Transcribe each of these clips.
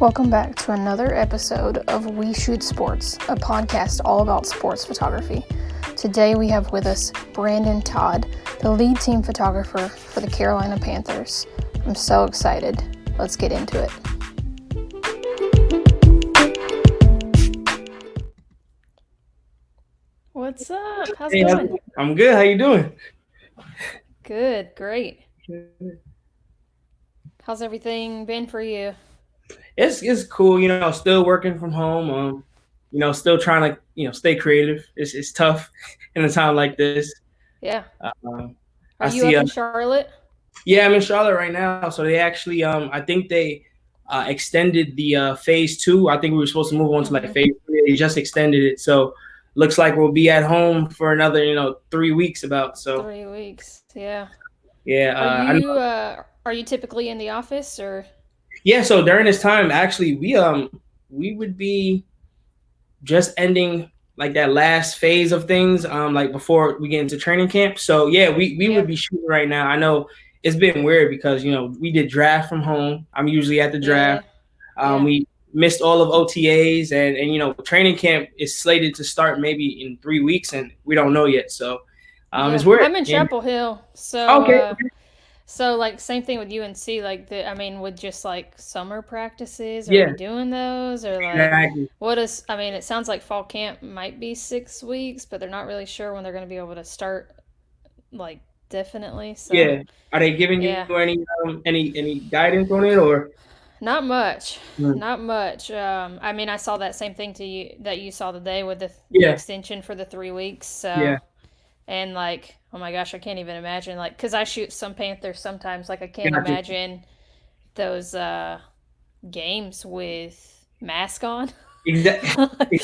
Welcome back to another episode of We Shoot Sports, a podcast all about sports photography. Today we have with us Brandon Todd, the lead team photographer for the Carolina Panthers. I'm so excited. Let's get into it. What's up? How's it going? I'm good. How you doing? Good, great. How's everything been for you? It's cool. Still working from home. Still trying to stay creative. It's tough in a time like this. Yeah. Are you up in Charlotte? Yeah, I'm in Charlotte right now. So they actually, I think they extended the phase 2. I think we were supposed to move on to phase 3. They just extended it. So looks like we'll be at home for another, 3 weeks about. So 3 weeks. Yeah. Yeah. Are you typically in the office or? Yeah. So during this time, actually, we would be just ending like that last phase of things, like before we get into training camp. So yeah, we would be shooting right now. I know it's been weird because we did draft from home. I'm usually at the draft. We missed all of OTAs and training camp is slated to start maybe in 3 weeks and we don't know yet. So it's weird. I'm in Chapel Hill, so okay. So like same thing with UNC, with just like summer practices. Are we doing those or like exactly. It sounds like fall camp might be 6 weeks, but they're not really sure when they're going to be able to start like definitely. So yeah, are they giving you any guidance on it or? Not much. Not much. I saw that same thing that you saw today with the extension for the 3 weeks. So and like, oh my gosh, I can't even imagine, like, because I shoot some Panthers sometimes, like I can't imagine those games with mask on. Exactly.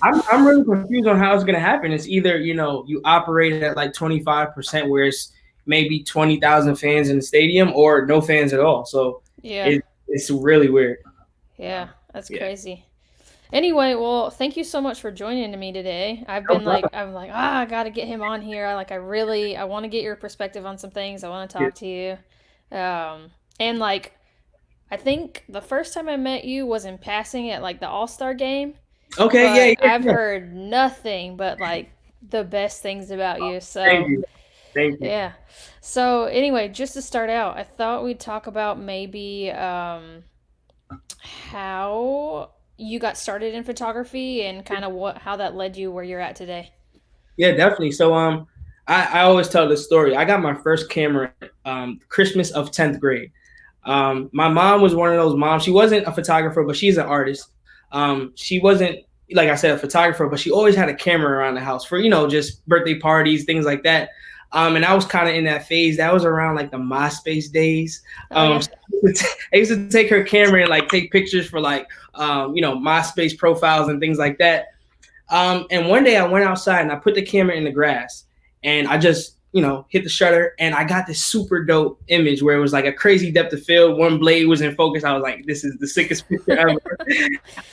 I'm really confused on how it's gonna happen. It's either you operate at like 25%, where it's maybe 20,000 fans in the stadium, or no fans at all. So it's really weird. Yeah, that's crazy. Anyway, well, thank you so much for joining me today. I got to get him on here. I want to get your perspective on some things. I want to talk to you. And like, I think the first time I met you was in passing at like the All-Star game. Okay, I've heard nothing but like the best things about you. So Thank you. Yeah. So anyway, just to start out, I thought we'd talk about maybe how you got started in photography and kind of how that led you where you're at today. Yeah, definitely. So I always tell this story. I got my first camera Christmas of 10th grade. My mom was one of those moms. She wasn't a photographer, but she's an artist. She wasn't, like I said, a photographer, but she always had a camera around the house for, just birthday parties, things like that. And I was kind of in that phase. That was around like the MySpace days. I used to take her camera and like take pictures for like, MySpace profiles and things like that. And one day I went outside and I put the camera in the grass and I just, hit the shutter and I got this super dope image where it was like a crazy depth of field. One blade was in focus. I was like, this is the sickest picture ever.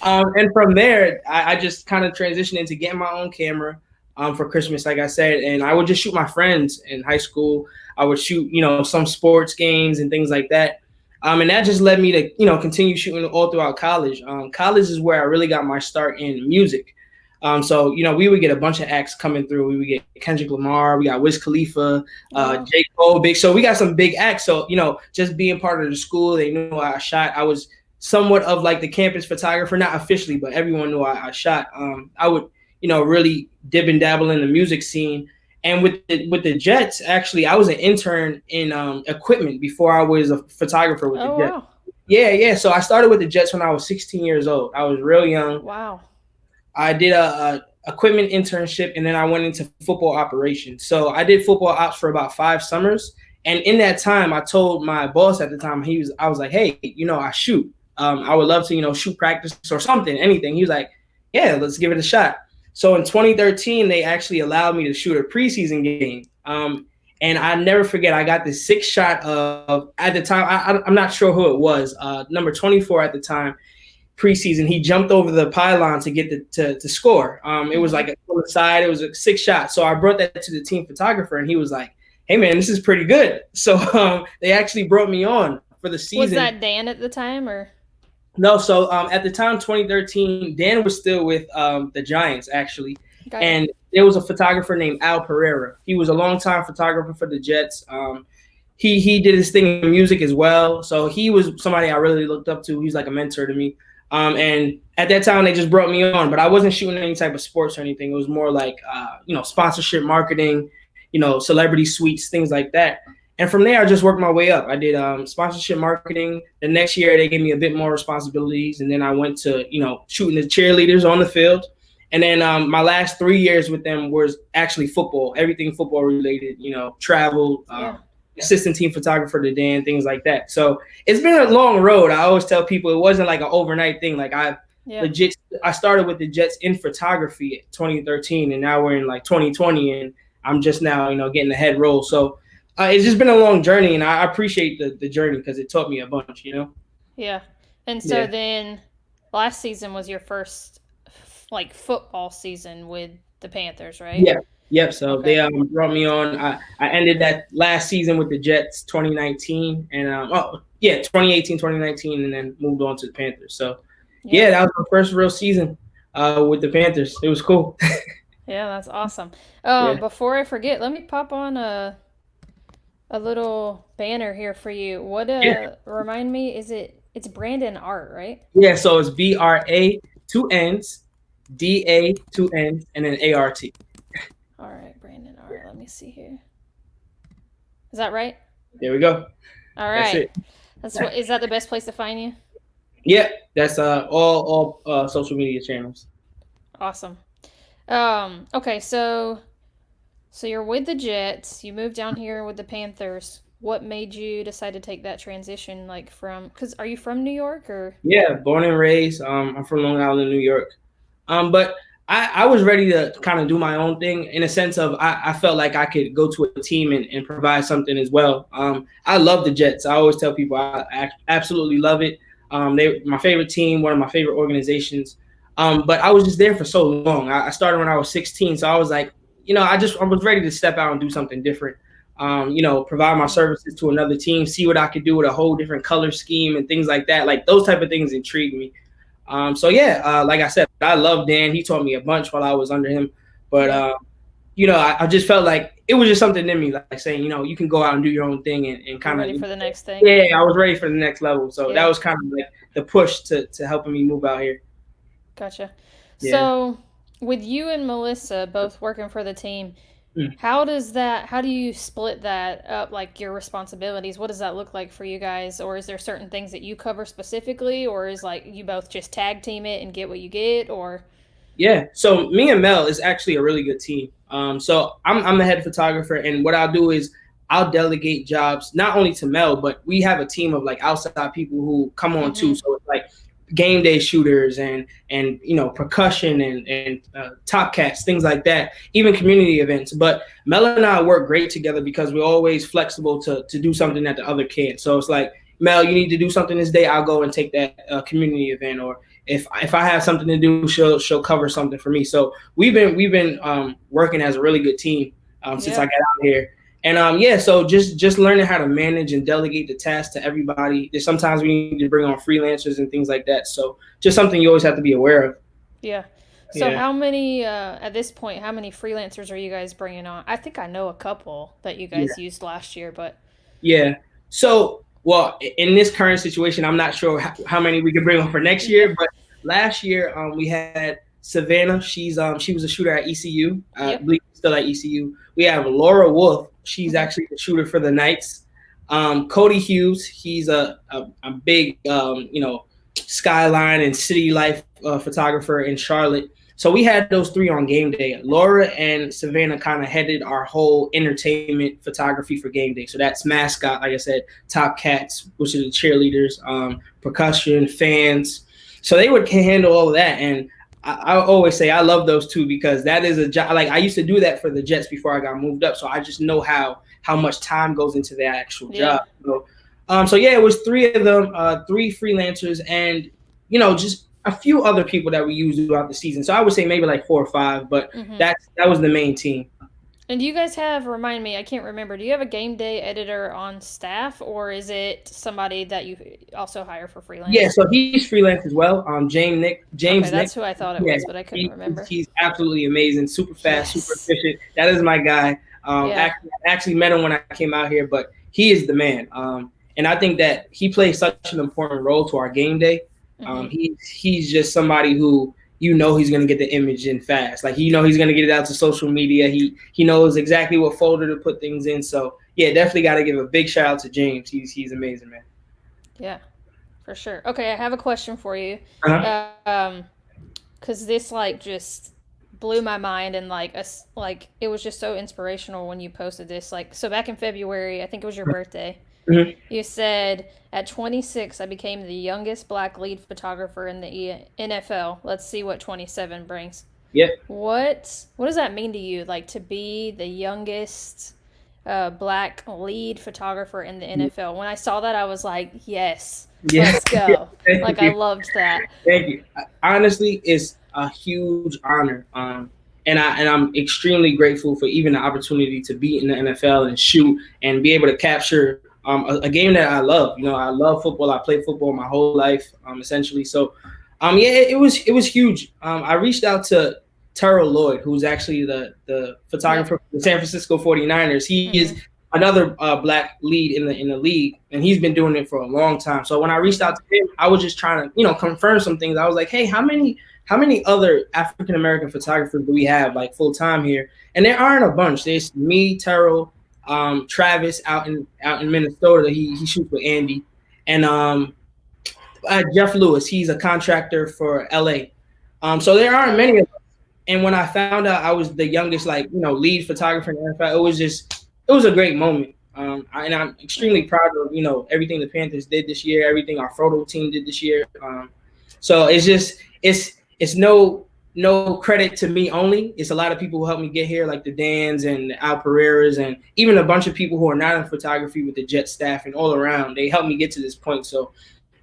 And from there, I just kind of transitioned into getting my own camera. For Christmas, like I said, and I would just shoot my friends in high school. I would shoot, some sports games and things like that. And that just led me to, continue shooting all throughout college. College is where I really got my start in music. So, we would get a bunch of acts coming through. We would get Kendrick Lamar, we got Wiz Khalifa, J. Cole, big. So we got some big acts. So, just being part of the school, they knew I shot. I was somewhat of like the campus photographer, not officially, but everyone knew I shot. I would, really dib and dabble in the music scene. And with the Jets, actually, I was an intern in equipment before I was a photographer with the Jets. Wow. Yeah. So I started with the Jets when I was 16 years old. I was real young. Wow. I did a equipment internship, and then I went into football operations. So I did football ops for about 5 summers. And in that time, I told my boss at the time, I was like, hey, I shoot. I would love to, shoot practice or something, anything. He was like, yeah, let's give it a shot. So in 2013, they actually allowed me to shoot a preseason game. And I never forget, I got this 6 shot of, at the time, I'm not sure who it was, number 24 at the time, preseason. He jumped over the pylon to get to score. It was like on the side, it was a 6 shot. So I brought that to the team photographer and he was like, hey man, this is pretty good. So they actually brought me on for the season. Was that Dan at the time or? No, so at the time, 2013, Dan was still with the Giants, actually. And there was a photographer named Al Pereira. He was a longtime photographer for the Jets. He did his thing in music as well. So he was somebody I really looked up to. He's like a mentor to me. And at that time, they just brought me on, but I wasn't shooting any type of sports or anything. It was more like, sponsorship marketing, celebrity suites, things like that. And from there, I just worked my way up. I did sponsorship marketing. The next year, they gave me a bit more responsibilities. And then I went to, shooting the cheerleaders on the field. And then my last 3 years with them was actually football, everything football related, travel, assistant team photographer to Dan, things like that. So it's been a long road. I always tell people it wasn't like an overnight thing. Like I started with the Jets in photography at 2013, and now we're in like 2020, and I'm just now, getting the head roll. So it's just been a long journey, and I appreciate the journey because it taught me a bunch, Yeah. And so then last season was your first like football season with the Panthers, right? Yeah. Yep. So they brought me on. I ended that last season with the Jets, 2019, and 2018, 2019, and then moved on to the Panthers. So that was my first real season with the Panthers. It was cool. Yeah, that's awesome. Before I forget, let me pop on a little banner here for you. What remind me, it's Brandon Art, right? Yeah, so it's BRA 2 N's, DA 2 N's, and then ART. All right, Brandon Art. Let me see here. Is that right? There we go. All right. Is that the best place to find you? Yeah, that's all social media channels. Awesome. Okay, so you're with the Jets. You moved down here with the Panthers. What made you decide to take that transition, because are you from New York or? Yeah, born and raised. I'm from Long Island, New York. But I was ready to kind of do my own thing in a sense of I felt like I could go to a team and provide something as well. I love the Jets. I always tell people I absolutely love it. They're my favorite team, one of my favorite organizations. But I was just there for so long. I started when I was 16, so I was like, I was ready to step out and do something different. Provide my services to another team, see what I could do with a whole different color scheme and things like that. Like those type of things intrigue me. Like I said, I love Dan. He taught me a bunch while I was under him. But, I just felt like it was just something in me, like saying, you can go out and do your own thing and kind of. Ready for the next thing? Yeah, I was ready for the next level. So that was kind of like the push to helping me move out here. Gotcha. Yeah. So with you and Melissa both working for the team, how do you split that up, like your responsibilities? What does that look like for you guys? Or is there certain things that you cover specifically, or is like you both just tag team it and get what you get, or? Yeah, so me and Mel is actually a really good team. So I'm the head photographer, and what I'll do is I'll delegate jobs not only to Mel, but we have a team of like outside people who come on too. So it's like game day shooters and percussion and top cats, things like that, even community events. But Mel and I work great together because we're always flexible to do something that the other can't. So it's like, Mel, you need to do something this day, I'll go and take that community event, or if I have something to do, she'll cover something for me. So we've been working as a really good team since I got out here. And so just learning how to manage and delegate the tasks to everybody. There's sometimes we need to bring on freelancers and things like that. So just something you always have to be aware of. Yeah. So how many, at this point, how many freelancers are you guys bringing on? I think I know a couple that you guys used last year, but. Yeah. So, well, in this current situation, I'm not sure how many we can bring on for next year, but last year we had Savannah. She was a shooter at ECU. I believe she's still at ECU. We have Laura Wolf. She's actually the shooter for the Knights. Cody Hughes. He's a big, skyline and city life photographer in Charlotte. So we had those three on game day. Laura and Savannah kind of headed our whole entertainment photography for game day. So that's mascot, like I said, top cats, which are the cheerleaders, percussion, fans. So they would handle all of that. And I always say I love those two because that is a job. Like I used to do that for the Jets before I got moved up. So I just know how much time goes into that actual job. So it was three of them, three freelancers, and just a few other people that we use throughout the season. So I would say maybe like 4 or 5, but that was the main team. And do you guys have, remind me, I can't remember, do you have a game day editor on staff, or is it somebody that you also hire for Yeah, freelance? so he's freelance as well. James Okay, Nick. that's who I thought it Yeah, was, but I couldn't remember. he's absolutely amazing, super fast, super Yes. efficient. That is my guy. Yeah. Actually met him when I came out here, but he is the man. And I think that he plays such an important role to our game day. Mm-hmm. He's just somebody who he's gonna get the image in fast. Like he's gonna get it out to social media. He knows exactly what folder to put things in. So yeah, definitely got to give a big shout out to James. He's amazing, man. Yeah, for sure. Okay, I have a question for you. Uh-huh. Because this like just blew my mind, and like it was just so inspirational when you posted this. Like, so back in February, I think it was your birthday. Mm-hmm. You said, at 26, I became the youngest black lead photographer in the NFL. Let's see what 27 brings. Yeah. What does that mean to you? Like, to be the youngest black lead photographer in the NFL. When I saw that, I was like, yes, Yeah. let's go. Like, I You. loved that. Thank you. Honestly, it's a huge honor. And I'm extremely grateful for even the opportunity to be in the NFL and shoot and be able to capture a game that I love. I love football. I played football my whole life, essentially. So, yeah, it was huge. I reached out to Terrell Lloyd, who's actually the photographer for the San Francisco 49ers. He is another black lead in the league, and he's been doing it for a long time. So when I reached out to him, I was just trying to confirm some things. I was like, hey, how many other African American photographers do we have like full time here? And there aren't a bunch. There's me, Terrell, Travis out in Minnesota. He shoots with Andy, and Jeff Lewis. He's a contractor for LA. So there aren't many of us. And when I found out I was the youngest, like lead photographer in the NFL, it was a great moment. And I'm extremely proud of everything the Panthers did this year, everything our photo team did this year. So it's no credit to me only. It's a lot of people who helped me get here, like the Dans and the Al Pereiras, and even a bunch of people who are not in photography with the Jet staff and all around. They helped me get to this point. So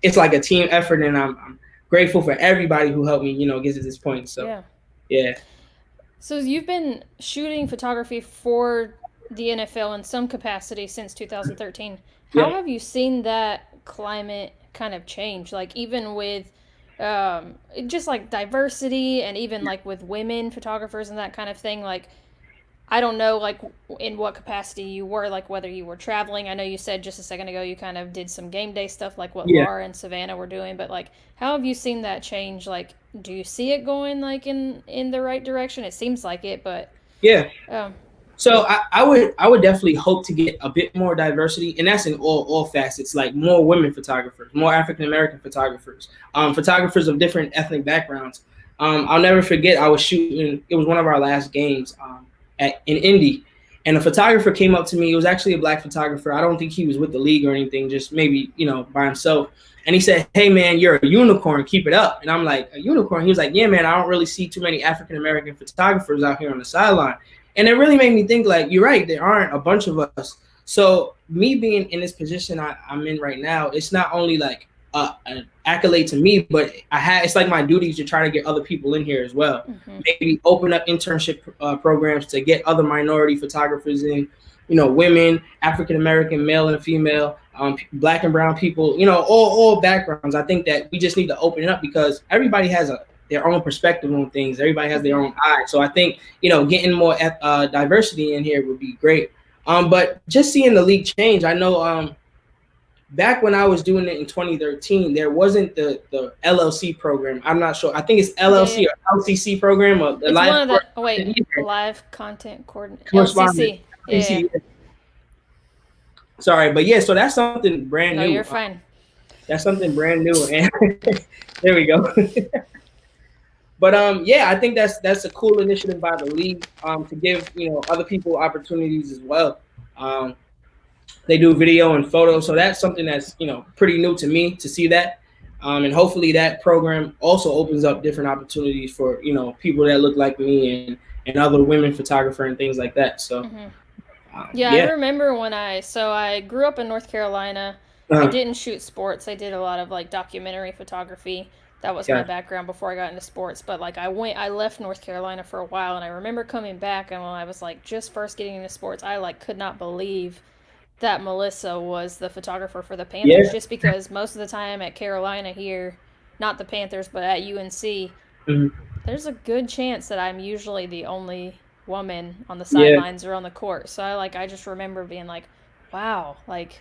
it's like a team effort, and I'm grateful for everybody who helped me, get to this point. So yeah. So you've been shooting photography for the NFL in some capacity since 2013. How have you seen that climate kind of change? Like, even with just like diversity, and even like with women photographers and that kind of thing. Like, I don't know, like, in what capacity you were, like, whether you were traveling. I know you said just a second ago you kind of did some game day stuff, like what Laura and Savannah were doing. But, like, how have you seen that change? Like, do you see it going, like, in the right direction? It seems like it, but yeah. So I would definitely hope to get a bit more diversity, and that's in all facets, like more women photographers, more African American photographers, photographers of different ethnic backgrounds. I'll never forget, I was shooting. It was one of our last games in Indy, and a photographer came up to me. It was actually a black photographer. I don't think he was with the league or anything, just maybe by himself. And he said, "Hey man, you're a unicorn. Keep it up." And I'm like, "A unicorn?" He was like, "Yeah man, I don't really see too many African American photographers out here on the sideline." And it really made me think, like, you're right, there aren't a bunch of us. So me being in this position I'm in right now, it's not only like an accolade to me, but it's like my duty to try to get other people in here as well. Maybe open up internship programs to get other minority photographers in, women, African American, male and female, black and brown people, all backgrounds. I think that we just need to open it up, because everybody has their own perspective on things. Everybody has their own eye. So I think, getting more diversity in here would be great. But just seeing the league change, I know back when I was doing it in 2013, there wasn't the LLC program. I'm not sure. I think it's LLC or LCC program. Or the it's one of the live content coordinator. LCC. Yeah. Sorry, but yeah, so that's something brand new. No, you're fine. That's something brand new. And there we go. But yeah, I think that's a cool initiative by the league to give other people opportunities as well. They do video and photo, so that's something that's pretty new to me to see that, and hopefully that program also opens up different opportunities for people that look like me and other women photographer and things like that. So yeah, I remember when I grew up in North Carolina. I didn't shoot sports. I did a lot of like documentary photography. That was my background before I got into sports. But like I left North Carolina for a while, and I remember coming back, and when I was like just first getting into sports, I like could not believe that Melissa was the photographer for the Panthers, just because most of the time at Carolina here, not the Panthers, but at UNC, there's a good chance that I'm usually the only woman on the sidelines or on the court. So I just remember being like, wow, like,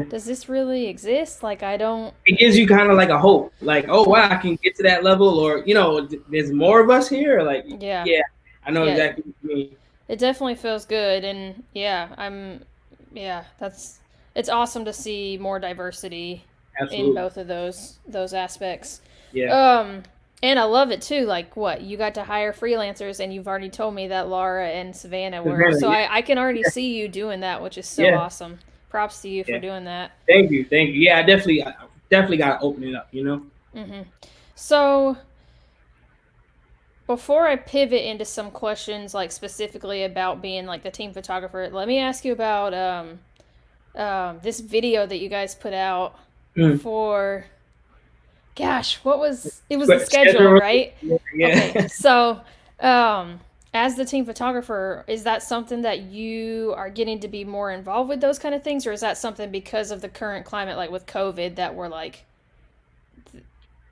does this really exist? Like, I don't. It gives you kind of like a hope, like, oh wow, I can get to that level, or there's more of us here. Like, I know exactly what you mean. It definitely feels good, and it's awesome to see more diversity in both of those aspects. And I love it too. Like, what, you got to hire freelancers, and you've already told me that Laura and Savannah were. So I can already see you doing that, which is so awesome. Props to you for doing that. Thank you. Yeah, I definitely got to open it up. So before I pivot into some questions, like specifically about being like the team photographer, let me ask you about this video that you guys put out for. Gosh, what was it? Was the schedule, right? Yeah. Okay, so as the team photographer, is that something that you are getting to be more involved with those kind of things, or is that something because of the current climate, like with COVID, that we're like,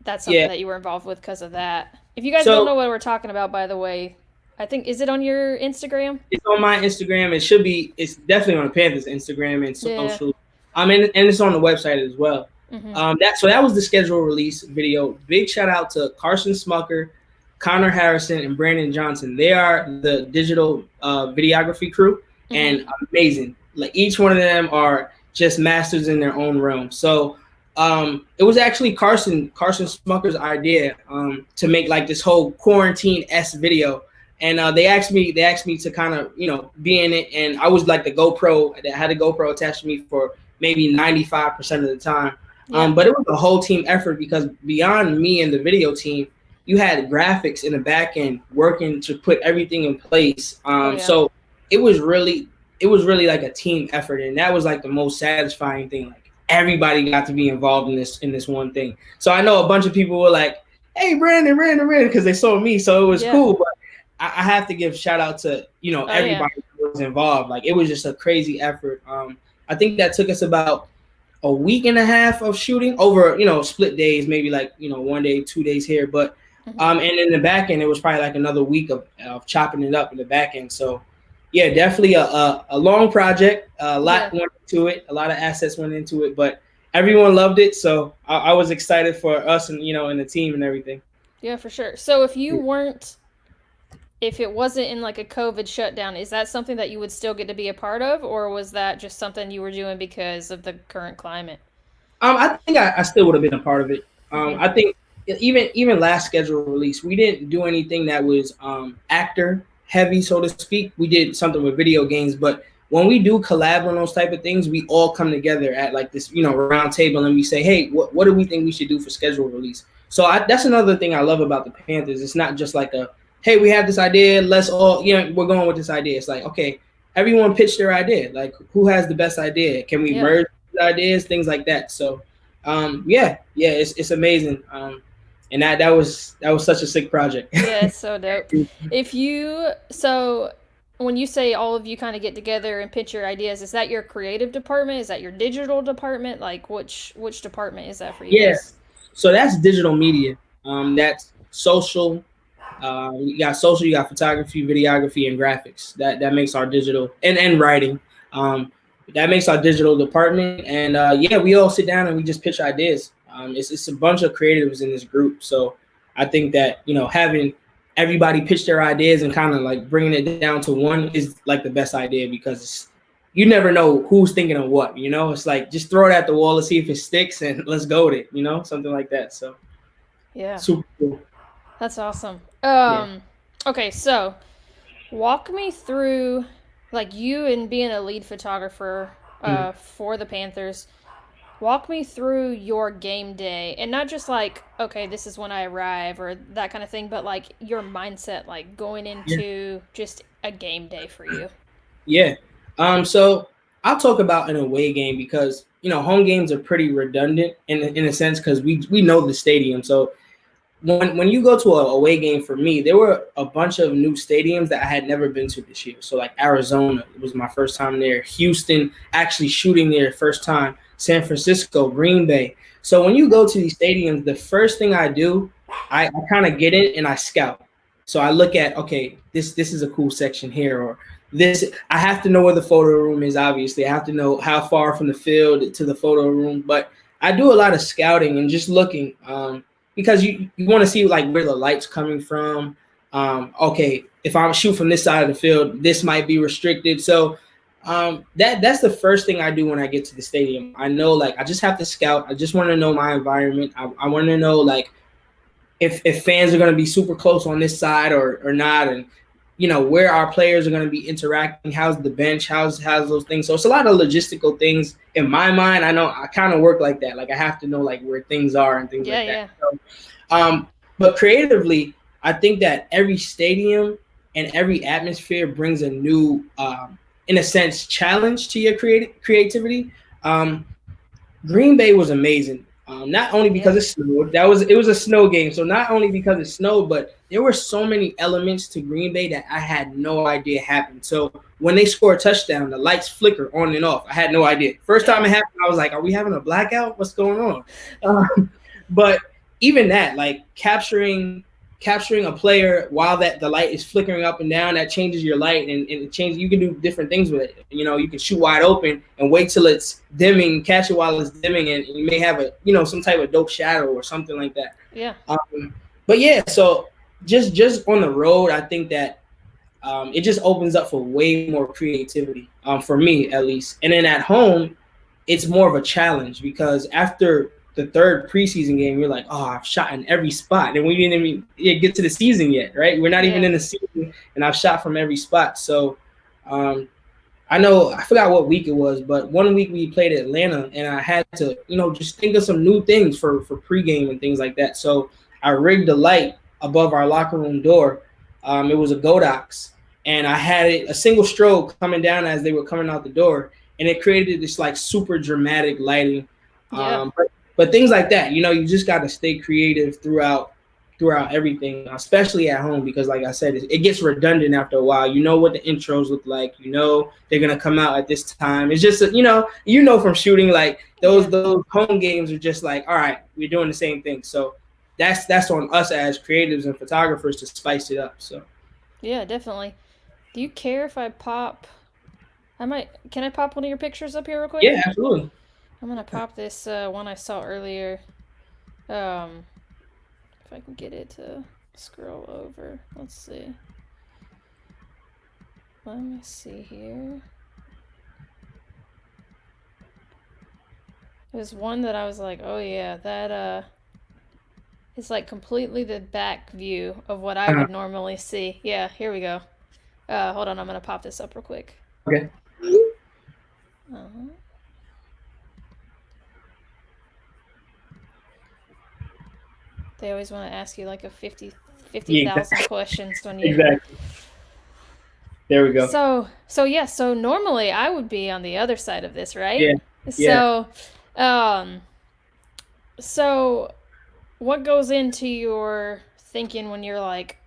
that's something that you were involved with because of that? If you guys don't know what we're talking about, by the way, I think, is it on your Instagram? It's on my Instagram. It should be. It's definitely on the Panthers Instagram and social. And it's on the website as well. That was the schedule release video. Big shout out to Carson Smucker, Connor Harrison, and Brandon Johnson. They are the digital videography crew, and amazing. Like, each one of them are just masters in their own realm. So it was actually Carson Smucker's idea to make like this whole quarantine-esque video. And they asked me to kind of be in it, and I was like the GoPro that had a GoPro attached to me for maybe 95% of the time. But it was a whole team effort, because beyond me and the video team, you had graphics in the back end working to put everything in place. So it was really like a team effort, and that was like the most satisfying thing. Like, everybody got to be involved in this one thing. So I know a bunch of people were like, "Hey, Brandon," because they saw me, so it was cool. But I have to give shout out to everybody who was involved. Like, it was just a crazy effort. I think that took us about a week and a half of shooting over, split days, maybe like, 1 day, 2 days here. But, and in the back end, it was probably like another week of chopping it up in the back end. So yeah, definitely a long project, a lot went into it, a lot of assets went into it, but everyone loved it. So I was excited for us and, and the team and everything. Yeah, for sure. So if it wasn't in like a COVID shutdown, is that something that you would still get to be a part of, or was that just something you were doing because of the current climate? I think I still would have been a part of it. I think even last schedule release, we didn't do anything that was actor heavy, so to speak. We did something with video games, but when we do collab on those type of things, we all come together at like this, round table, and we say, hey, what do we think we should do for schedule release? So that's another thing I love about the Panthers. It's not just like hey, we have this idea, let's all, we're going with this idea. It's like, okay, everyone pitched their idea. Like, who has the best idea? Can we merge ideas, things like that? So, it's amazing. And that was such a sick project. Yeah, it's so dope. So when you say all of you kind of get together and pitch your ideas, is that your creative department? Is that your digital department? Like, which department is that for you guys? So that's digital media. That's social. You got social, you got photography, videography, and graphics. That makes our digital and writing. That makes our digital department. And we all sit down and we just pitch ideas. It's a bunch of creatives in this group. So I think that having everybody pitch their ideas and kind of like bringing it down to one is like the best idea, because you never know who's thinking of what. It's like, just throw it at the wall, let's see if it sticks, and let's go with it. Something like that. So super cool. That's awesome. Okay, so walk me through, like, you and being a lead photographer for the Panthers. Walk me through your game day, and not just like, okay, this is when I arrive or that kind of thing, but like your mindset, like going into just a game day for you. Yeah. So I'll talk about an away game, because home games are pretty redundant in a sense, because we know the stadium. So when you go to a away game, for me, there were a bunch of new stadiums that I had never been to this year. So like Arizona, it was my first time there. Houston, actually shooting there first time. San Francisco, Green Bay. So when you go to these stadiums, the first thing I do, I kind of get in and I scout. So I look at, okay, this is a cool section here, or this. I have to know where the photo room is. Obviously, I have to know how far from the field to the photo room. But I do a lot of scouting and just looking. Because you want to see like where the light's coming from. Okay, if I shoot from this side of the field, this might be restricted. So that's the first thing I do when I get to the stadium. I know like I just have to scout. I just want to know my environment. I want to know like if fans are going to be super close on this side or not, and where our players are going to be interacting. How's the bench? How's those things? So it's a lot of logistical things in my mind. I know I kind of work like that. Like I have to know like where things are and things like that. So, but creatively, I think that every stadium and every atmosphere brings a new, in a sense, challenge to your creativity. Green Bay was amazing. Not only because it snowed, it was a snow game. So not only because it snowed, but there were so many elements to Green Bay that I had no idea happened. So when they score a touchdown, the lights flicker on and off. I had no idea. First time it happened, I was like, "Are we having a blackout? What's going on?" But even that, like capturing a player while the light is flickering up and down, that changes your light and it changes. You can do different things with it. You can shoot wide open and wait till it's dimming, catch it while it's dimming, and you may have some type of dope shadow or something like that. Yeah. But yeah, so just on the road, I think that it just opens up for way more creativity, for me at least. And then at home, it's more of a challenge because after the third preseason game, you're like, oh, I've shot in every spot. And we didn't even get to the season yet, right? We're not even in the season, and I've shot from every spot. So I forgot what week it was, but one week we played Atlanta, and I had to, just think of some new things for pregame and things like that. So I rigged a light above our locker room door. It was a Godox, and I had a single strobe coming down as they were coming out the door, and it created this like super dramatic lighting. But things like that, you just got to stay creative throughout everything, especially at home, because like I said, it gets redundant after a while. You know what the intros look like. They're going to come out at this time. It's just, from shooting, like those home games are just like, all right, we're doing the same thing. So that's on us as creatives and photographers to spice it up. So yeah, definitely. Do you care if I pop? Can I pop one of your pictures up here real quick? Yeah, absolutely. I'm gonna pop this one I saw earlier. If I can get it to scroll over. Let's see. Let me see here. There's one that I was like, oh yeah, that it's like completely the back view of what I would normally see. Yeah, here we go. Hold on, I'm gonna pop this up real quick. Okay. They always want to ask you like a 50,000 questions when you. Exactly. There we go. So normally I would be on the other side of this, right? Yeah. So what goes into your thinking when you're like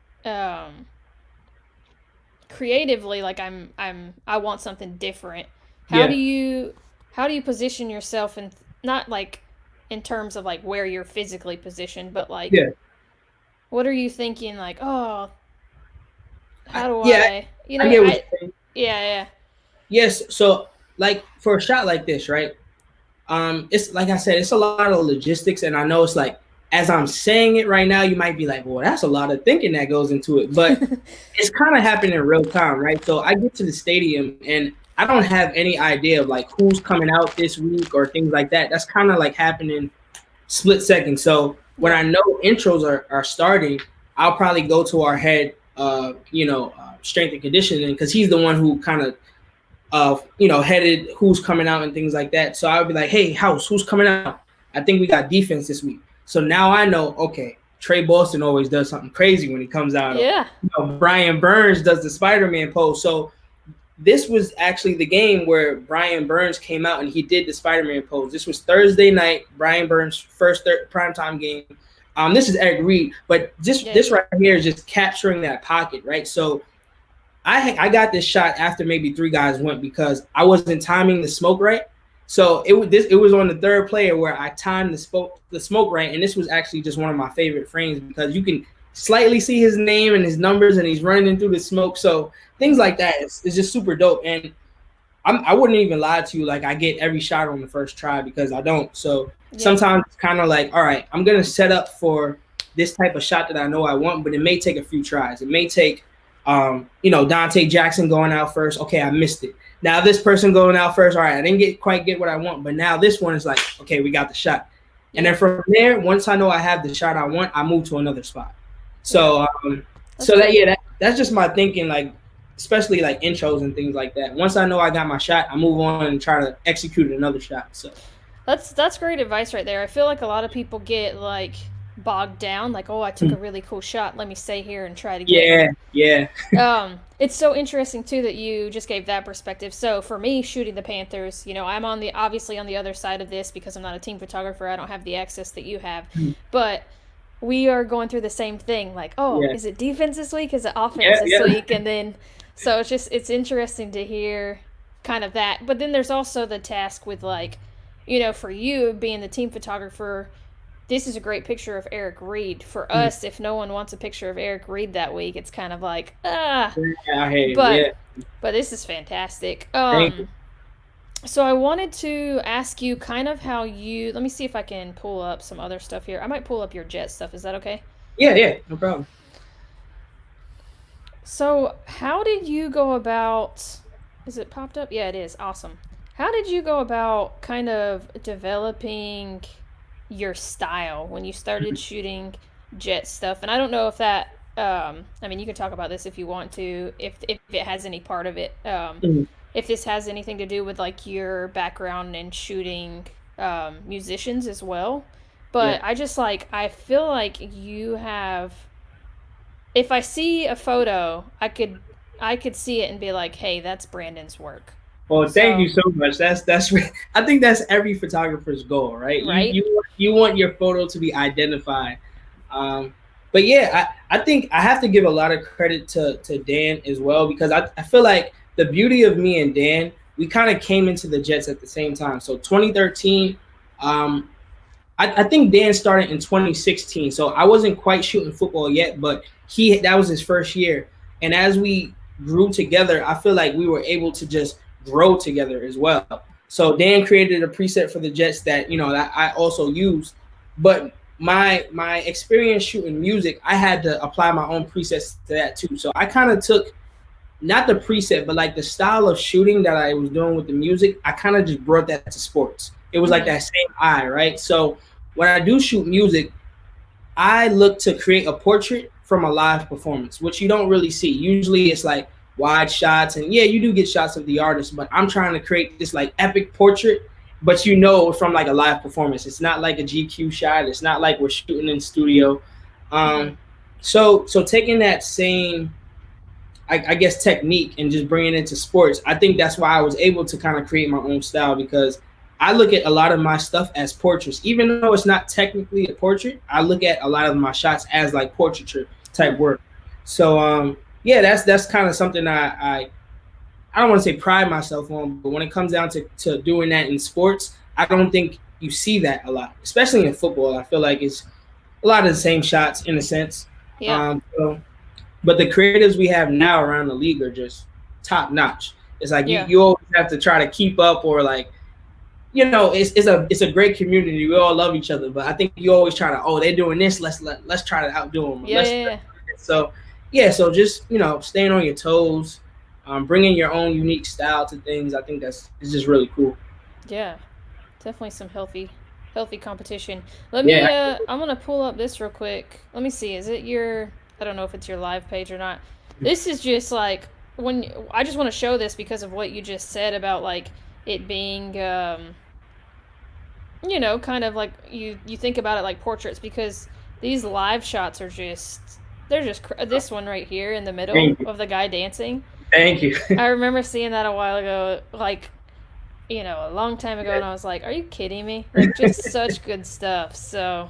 creatively, like I want something different. How do you position yourself, and not like in terms of like where you're physically positioned, but like what are you thinking, like, oh, how do I Yes, so like for a shot like this, right? It's like I said, it's a lot of logistics, and I know it's like as I'm saying it right now, you might be like, well, that's a lot of thinking that goes into it, but it's kind of happening in real time, right? So I get to the stadium and I don't have any idea of like who's coming out this week or things like that. That's kind of like happening split second. So when I know intros are starting, I'll probably go to our head, strength and conditioning, because he's the one who kind of, headed who's coming out and things like that. So I would be like, hey, House, who's coming out? I think we got defense this week. So now I know, okay, Trey Boston always does something crazy when he comes out. Yeah. Brian Burns does the Spider-Man pose. So this was actually the game where Brian Burns came out and he did the Spider-Man pose. This was Thursday night, Brian Burns' first primetime game. This is Eric Reed, but this right here is just capturing that pocket, right? So I got this shot after maybe 3 guys went because I wasn't timing the smoke right. So it was on the 3rd player where I timed the smoke right, and this was actually just one of my favorite frames because you can slightly see his name and his numbers, and he's running through the smoke. So things like that is just super dope. And I wouldn't even lie to you, like I get every shot on the first try because I don't. So sometimes it's kind of like, all right, I'm gonna set up for this type of shot that I know I want, but it may take a few tries. It may take Dante Jackson going out first. Okay, I missed it. Now this person going out first. All right, I didn't quite get what I want, but now this one is like, okay, we got the shot. And then from there, once I know I have the shot I want, I move to another spot. So that's just my thinking, like especially like intros and things like that. Once I know I got my shot, I move on and try to execute another shot. So that's great advice right there. I feel like a lot of people get like bogged down, like, oh, I took a really cool shot, let me stay here and try to get it's so interesting too that you just gave that perspective. So for me, shooting the Panthers, I'm obviously on the other side of this because I'm not a team photographer. I don't have the access that you have, but we are going through the same thing, like, is it defense this week, is it offense this week? And then so it's interesting to hear kind of that. But then there's also the task with, like, for you being the team photographer, this is a great picture of Eric Reed. For us, if no one wants a picture of Eric Reed that week, it's kind of like, but this is fantastic. So I wanted to ask you kind of how you, let me see if I can pull up some other stuff here. I might pull up your jet stuff. Is that okay? Yeah, no problem. So how did you go about, is it popped up? Yeah, it is. Awesome. How did you go about kind of developing your style when you started shooting jet stuff? And I don't know if that, you can talk about this if you want to, if it has any part of it, if this has anything to do with like your background in shooting musicians as well. But I feel like you have, if I see a photo, I could see it and be like, hey, that's Brandon's work. Well, thank you so much. That's I think that's every photographer's goal, right? You want your photo to be identified. But yeah, I think I have to give a lot of credit to Dan as well, because I feel like the beauty of me and Dan, we kind of came into the Jets at the same time. So 2013, I think Dan started in 2016. So I wasn't quite shooting football yet, but that was his first year. And as we grew together, I feel like we were able to just grow together as well. So Dan created a preset for the Jets that that I also used, but my experience shooting music, I had to apply my own presets to that too. So I kind of took not the preset, but like the style of shooting that I was doing with the music, I kind of just brought that to sports. It was like that same eye, right? So when I do shoot music, I look to create a portrait from a live performance, which you don't really see. Usually it's like wide shots, and you do get shots of the artist, but I'm trying to create this like epic portrait, but from like a live performance. It's not like a GQ shot. It's not like we're shooting in studio. So taking that same, I guess, technique and just bringing it into sports, I think that's why I was able to kind of create my own style, because I look at a lot of my stuff as portraits. Even though it's not technically a portrait, I look at a lot of my shots as like portraiture type work. So that's kind of something I don't want to say pride myself on, but when it comes down to doing that in sports, I don't think you see that a lot, especially in football. I feel like it's a lot of the same shots in a sense. Yeah. But the creatives we have now around the league are just top notch. It's like you always have to try to keep up, or like, it's a great community. We all love each other, but I think you always try to, they're doing this, let's try to outdo them. So just staying on your toes, bringing your own unique style to things. I think it's just really cool. Yeah, definitely some healthy competition. Let me I'm gonna pull up this real quick. Let me see. Is it your? I don't know if it's your live page or not. This is just like I just want to show this because of what you just said about like it being kind of like you think about it like portraits, because these live shots are they're just this one right here in the middle of the guy dancing. Thank you. I remember seeing that a while ago, like a long time ago, and I was like, are you kidding me? Like, just such good stuff. So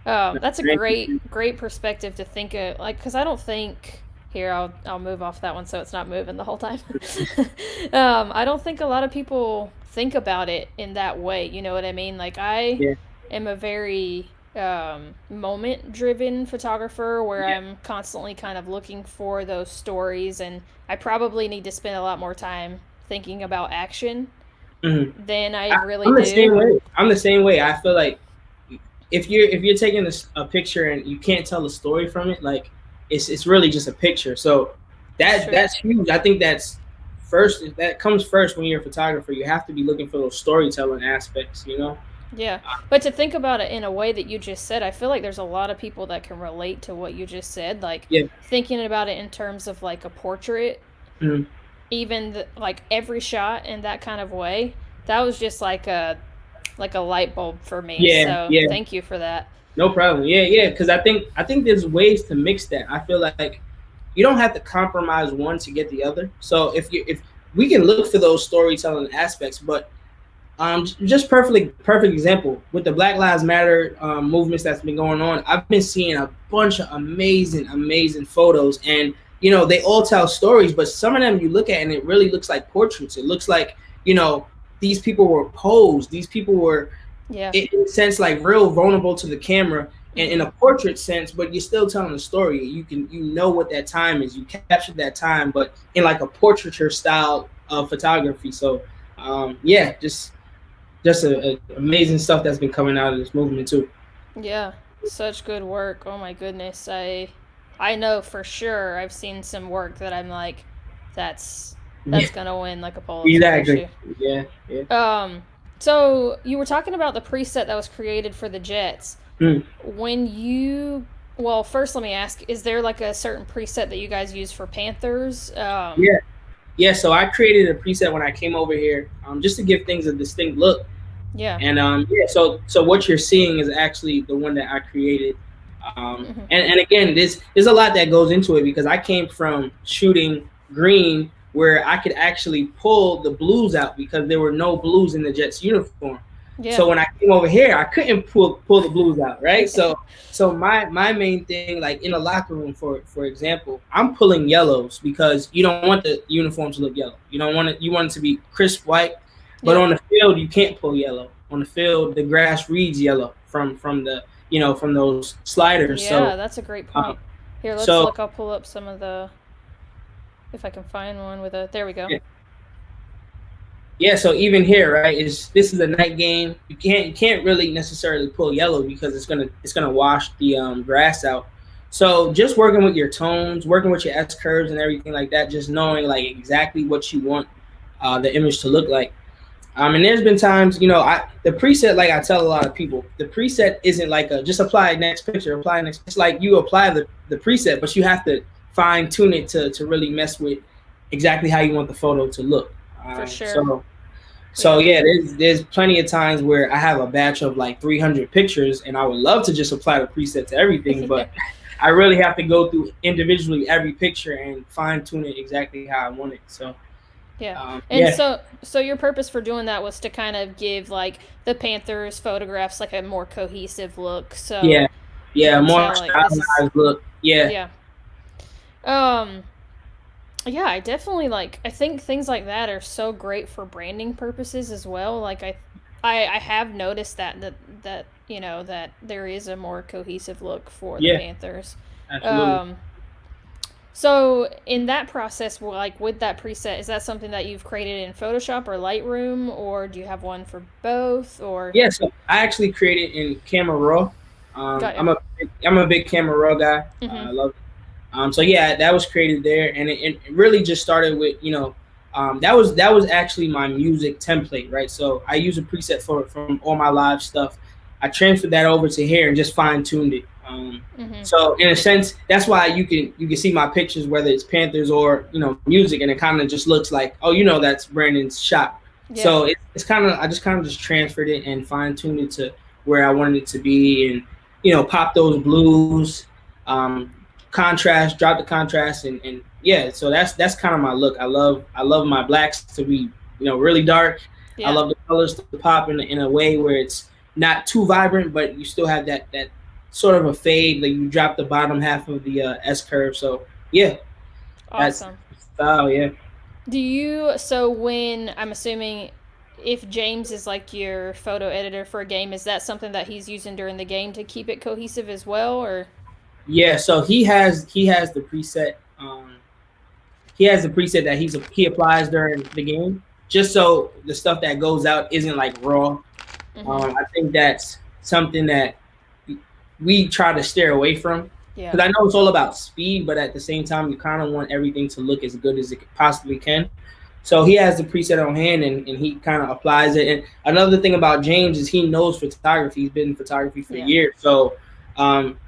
That's a great perspective to think of, like, because I don't think here I'll move off that one so it's not moving the whole time. I don't think a lot of people think about it in that way. You know what I mean? Like I am a very moment driven photographer where I'm constantly kind of looking for those stories, and I probably need to spend a lot more time thinking about action than I really I'm the do. same way. I'm the same way. I feel like if you're taking a picture and you can't tell a story from it, like it's really just a picture. So that's huge. I think that comes first when you're a photographer. You have to be looking for those storytelling aspects, you know? Yeah. But to think about it in a way that you just said, I feel like there's a lot of people that can relate to what you just said. Like thinking about it in terms of like a portrait, even like every shot in that kind of way, that was just like a light bulb for me. So thank you for that. No problem. Yeah. Because I think there's ways to mix that. I feel like you don't have to compromise one to get the other. So if we can look for those storytelling aspects, but just perfect example with the Black Lives Matter movements that's been going on. I've been seeing a bunch of amazing photos, and you know they all tell stories. But some of them you look at and it really looks like portraits. It looks like these people were posed. These people were, in a sense, like real vulnerable to the camera, and in a portrait sense. But you're still telling a story. You know what that time is. You captured that time, but in like a portraiture style of photography. So just amazing stuff that's been coming out of this movement too. Yeah, such good work. Oh my goodness. I know for sure I've seen some work that I'm like, that's gonna win like a Pulitzer. Exactly. Yeah. So you were talking about the preset that was created for the Jets. Well, first let me ask, is there like a certain preset that you guys use for Panthers? Yeah, so I created a preset when I came over here, just to give things a distinct look. Yeah. And so what you're seeing is actually the one that I created. And again, there's a lot that goes into it because I came from shooting green where I could actually pull the blues out because there were no blues in the Jets uniform. Yeah. So when I came over here, I couldn't pull the blues out, right? So my main thing, like in a locker room, for example, I'm pulling yellows because you don't want the uniform to look yellow. You don't want it. You want it to be crisp white. But on the field, you can't pull yellow. On the field, the grass reads yellow from the from those sliders. Yeah, so, that's a great point. Here, let's look. I'll pull up some of the, if I can find one with a. There we go. Yeah, so even here, right? This is a night game. You can't really necessarily pull yellow because it's gonna wash the grass out. So just working with your tones, working with your S curves and everything like that, just knowing like exactly what you want the image to look like. And there's been times, the preset, like I tell a lot of people, the preset isn't like just apply next picture, apply next. It's like you apply the preset, but you have to fine tune it to really mess with exactly how you want the photo to look. For sure. So there's plenty of times where I have a batch of like 300 pictures, and I would love to just apply the preset to everything, but I really have to go through individually every picture and fine tune it exactly how I want it. So. Yeah. So your purpose for doing that was to kind of give like the Panthers photographs like a more cohesive look. So more stylized look. Yeah. Yeah, I definitely I think things like that are so great for branding purposes as well. Like I have noticed that there is a more cohesive look for the Panthers. Absolutely. So in that process, like with that preset, is that something that you've created in Photoshop or Lightroom, or do you have one for both? Or so I actually created in Camera Raw. I'm a big Camera Raw guy. I love it. So that was created there, and it really just started with that was actually my music template, right? So I use a preset from all my live stuff. I transferred that over to here and just fine tuned it. So in a sense, that's why you can see my pictures, whether it's Panthers or music, and it kind of just looks like, that's Brandon's shot. Yeah. So it's kind of I just transferred it and fine tuned it to where I wanted it to be, and pop those blues, contrast, drop the contrast, and so that's kind of my look. I love my blacks to be really dark. Yeah. I love the colors to pop in a way where it's not too vibrant, but you still have that sort of a fade, like you drop the bottom half of the S curve. So yeah, Awesome. that's style. Yeah. So when I'm assuming if James is like your photo editor for a game, is that something that he's using during the game to keep it cohesive as well, or? Yeah, so he has the preset. He has the preset that he applies during the game, just so the stuff that goes out isn't like raw. I think that's something that we try to steer away from, because I know it's all about speed, but at the same time, you kind of want everything to look as good as it possibly can. So he has the preset on hand, and he kind of applies it. And another thing about James is he knows photography. He's been in photography for years, so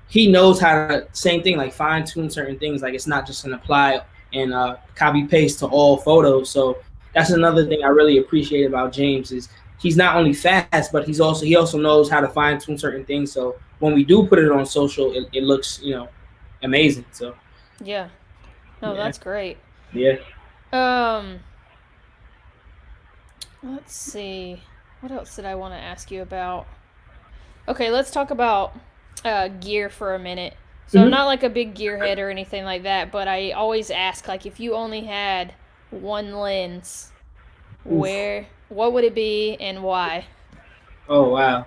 he knows how to, same thing, like fine tune certain things. Like it's not just an apply and copy paste to all photos. So that's another thing I really appreciate about James is he's not only fast, but he also knows how to fine tune certain things. So when we do put it on social, it looks amazing. So yeah, no, that's great. Yeah. Let's see. What else did I want to ask you about? Okay, let's talk about gear for a minute. So I'm not like a big gearhead or anything like that, but I always ask, like, if you only had one lens, what would it be and why? Oh wow.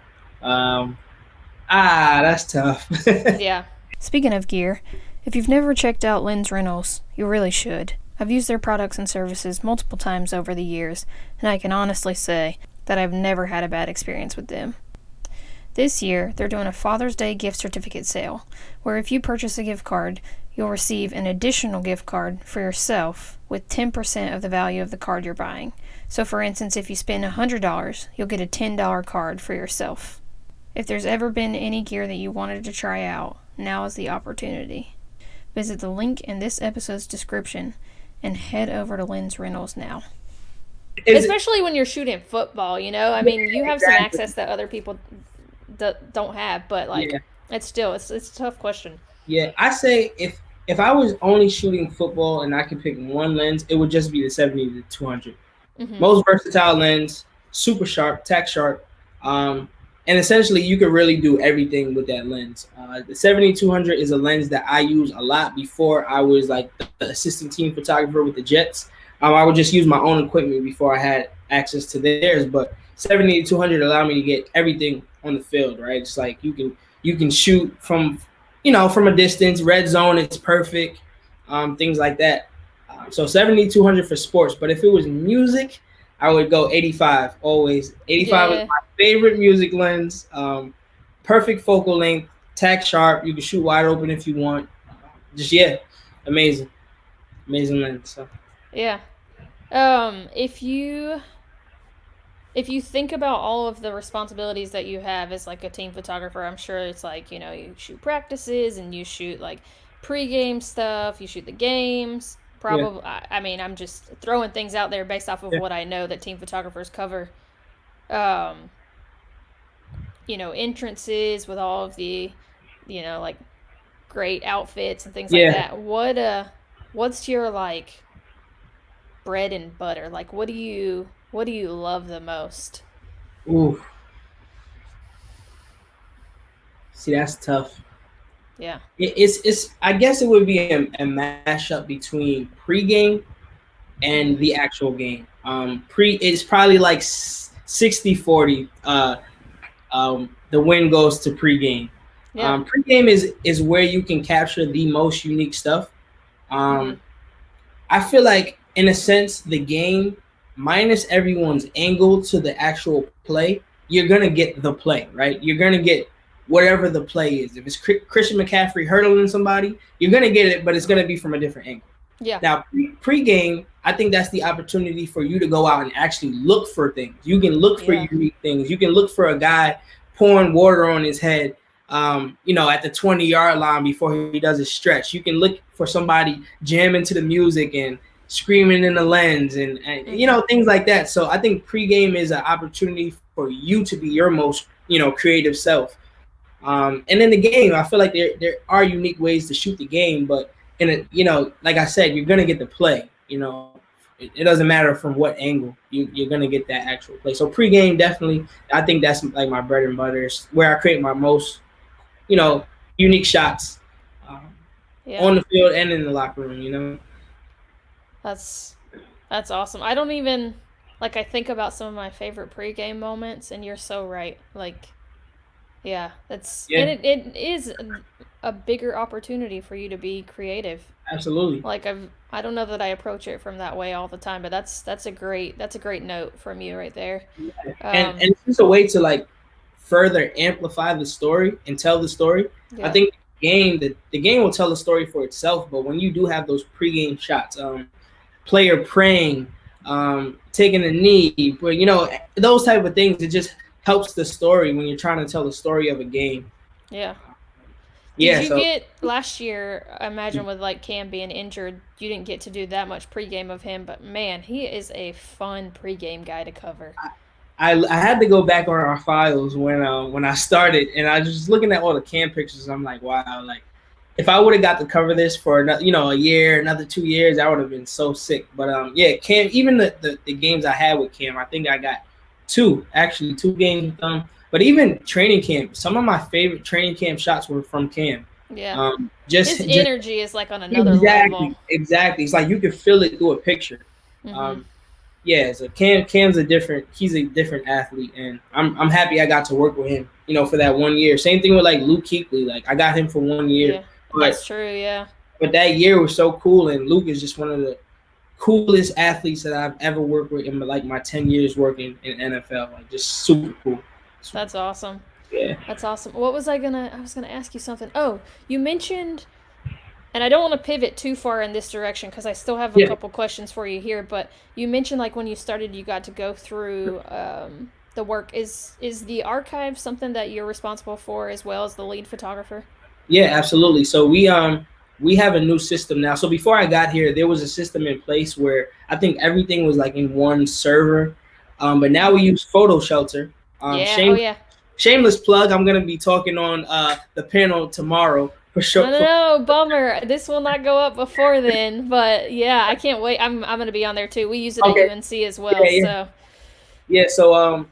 That's tough. Yeah. Speaking of gear, if you've never checked out Lens Rentals, you really should. I've used their products and services multiple times over the years, and I can honestly say that I've never had a bad experience with them. This year, they're doing a Father's Day gift certificate sale, where if you purchase a gift card, you'll receive an additional gift card for yourself with 10% of the value of the card you're buying. So for instance, if you spend $100, you'll get a $10 card for yourself. If there's ever been any gear that you wanted to try out, now is the opportunity. Visit the link in this episode's description and head over to Lens Rentals now. Especially when you're shooting football, I mean, you have some access that other people don't have, but it's a tough question. Yeah, I say if I was only shooting football and I could pick one lens, it would just be the 70-200. Most versatile lens, super sharp, tack sharp, and essentially you could really do everything with that lens. The 70-200 is a lens that I use a lot before I was like the assistant team photographer with the Jets. I would just use my own equipment before I had access to theirs, but 70-200 allowed me to get everything on the field, right? It's like you can shoot from a distance, red zone, it's perfect, things like that. So 70-200 for sports, but if it was music, I would go 85 always. 85 is my favorite music lens. Perfect focal length, tack sharp. You can shoot wide open if you want. Amazing lens. So. Yeah. If you think about all of the responsibilities that you have as like a team photographer, I'm sure it's like, you shoot practices and you shoot like pre-game stuff, you shoot the games. Probably, I mean, I'm just throwing things out there based off of what I know that team photographers cover. Entrances with all of the, like great outfits and things like that. What's your like bread and butter? Like, what do you love the most? Ooh. See, that's tough. Yeah. It's I guess it would be a mashup between pregame and the actual game. It's probably like 60-40. The win goes to pregame. Yeah. Pregame is where you can capture the most unique stuff. I feel like in a sense the game minus everyone's angle to the actual play, you're gonna get the play, right? You're gonna get whatever the play is. If it's Christian McCaffrey hurdling somebody, you're going to get it, but it's going to be from a different angle. Yeah. Now, pre-game, I think that's the opportunity for you to go out and actually look for things. You can look for unique things. You can look for a guy pouring water on his head, at the 20-yard line before he does his stretch. You can look for somebody jamming to the music and screaming in the lens and things like that. So I think pre-game is an opportunity for you to be your most, creative self. And in the game, I feel like there are unique ways to shoot the game, but like I said, you're gonna get the play. It doesn't matter from what angle you're gonna get that actual play. So pregame, definitely, I think that's like my bread and butter. It's where I create my most, unique shots on the field and in the locker room. You know, that's awesome. I don't even like. I think about some of my favorite pregame moments, and you're so right. Like, yeah, and it is a bigger opportunity for you to be creative. Absolutely. Like I don't know that I approach it from that way all the time, but that's a great note from you right there. And it's just a way to like further amplify the story and tell the story. I think the game will tell the story for itself, but when you do have those pregame shots, player praying, taking a knee, but you know, those type of things, it just helps the story when you're trying to tell the story of a game. Yeah. Did you get last year? I imagine with like Cam being injured, you didn't get to do that much pregame of him. But man, he is a fun pregame guy to cover. I had to go back on our files when I started, and I was just looking at all the Cam pictures. I'm like, wow, like if I would have got to cover this for another, a year, another 2 years, I would have been so sick. But Cam, even the games I had with Cam, I think I got two games with them. But even training camp, some of my favorite training camp shots were from Cam. Yeah. His energy is like on another level. Exactly. It's like you can feel it through a picture. Mm-hmm. So Cam's he's a different athlete, and I'm happy I got to work with him, for that 1 year. Same thing with like Luke Kuechly. Like I got him for 1 year. Yeah, that's true, yeah. But that year was so cool, and Luke is just one of the coolest athletes that I've ever worked with in like my 10 years working in NFL. Like just super cool. That's awesome. Yeah. That's awesome. What was I was gonna ask you something. Oh, you mentioned, and I don't want to pivot too far in this direction because I still have a couple questions for you here, but you mentioned like when you started you got to go through the work. Is the archive something that you're responsible for as well as the lead photographer? Yeah, absolutely. So we have a new system now. So before I got here, there was a system in place where I think everything was like in one server. But now we use Photo Shelter. Shameless plug. I'm gonna be talking on the panel tomorrow for sure. No, bummer. This will not go up before then, but yeah, I can't wait. I'm gonna be on there too. We use it at UNC as well. So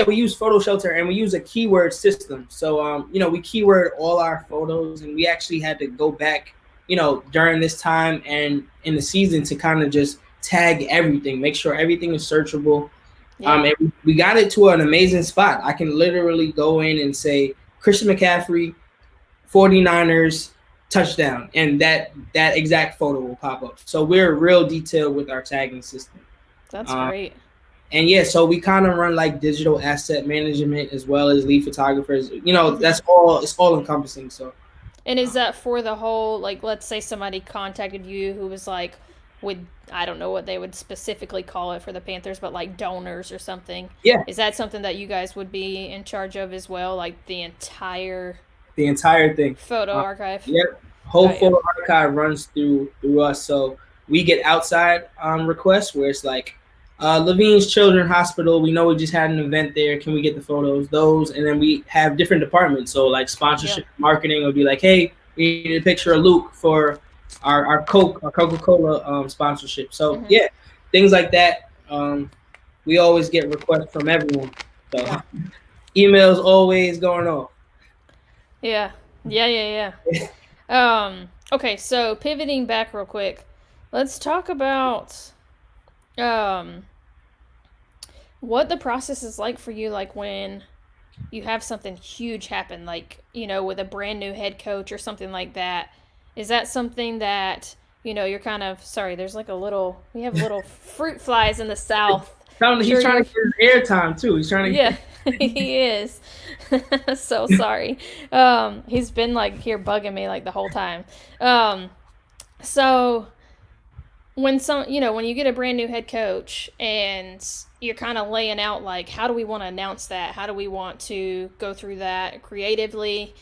we use Photo Shelter and we use a keyword system. So we keyword all our photos, and we actually had to go back, during this time and in the season to kind of just tag everything, make sure everything is searchable. Yeah. And we got it to an amazing spot. I can literally go in and say Christian McCaffrey, 49ers, touchdown, and that exact photo will pop up. So we're real detailed with our tagging system. That's great. And so we kind of run like digital asset management as well as lead photographers. That's all. It's all encompassing. So. And is that for the whole, like, let's say somebody contacted you who was like, I don't know what they would specifically call it for the Panthers, but like donors or something. Yeah. Is that something that you guys would be in charge of as well? Like the entire thing. Photo archive. Yep. Whole photo archive runs through us. So we get outside requests where it's like Levine's Children's Hospital. We know we just had an event there. Can we get the photos? Those, and then we have different departments. So like sponsorship, marketing will be like, hey, we need a picture of Luke for our Coca-Cola sponsorship. So things like that. We always get requests from everyone. So emails always going on. Yeah. Okay, so pivoting back real quick, let's talk about what the process is like for you, like when you have something huge happen, like, with a brand new head coach or something like that. Is that something that, you're kind of, sorry, there's like we have little fruit flies in the south. He's trying to get his airtime too. He's trying to Yeah, he is. So sorry. He's been like here bugging me like the whole time. So when when you get a brand new head coach and you're kind of laying out like, how do we want to announce that? How do we want to go through that creatively?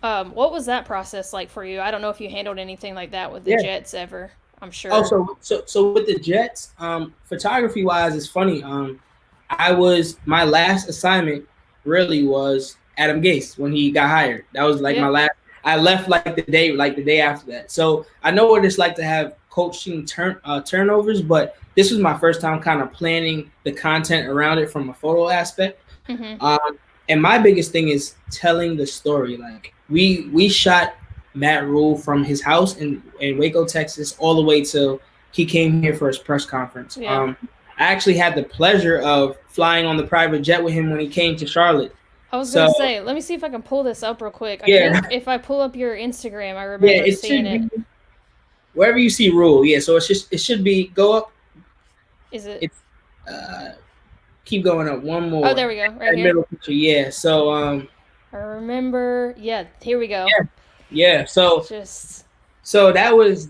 What was that process like for you? I don't know if you handled anything like that with the Jets ever. I'm sure. Oh, so with the Jets, photography wise, it's funny. My last assignment really was Adam Gase when he got hired. That was like my last. I left like the day after that. So I know what it's like to have coaching turnovers, but this was my first time kind of planning the content around it from a photo aspect. Mm-hmm. And my biggest thing is telling the story. Like we shot Matt Rule from his house in Waco, Texas, all the way till he came here for his press conference. Yeah. I actually had the pleasure of flying on the private jet with him when he came to Charlotte. I was gonna say, let me see if I can pull this up real quick. I think if I pull up your Instagram, I remember seeing it. Wherever you see Rule, so it should be go up. Is it? It's keep going up one more. Oh, there we go, right here. Middle picture, yeah. So I remember, yeah. Here we go. Yeah. So that was.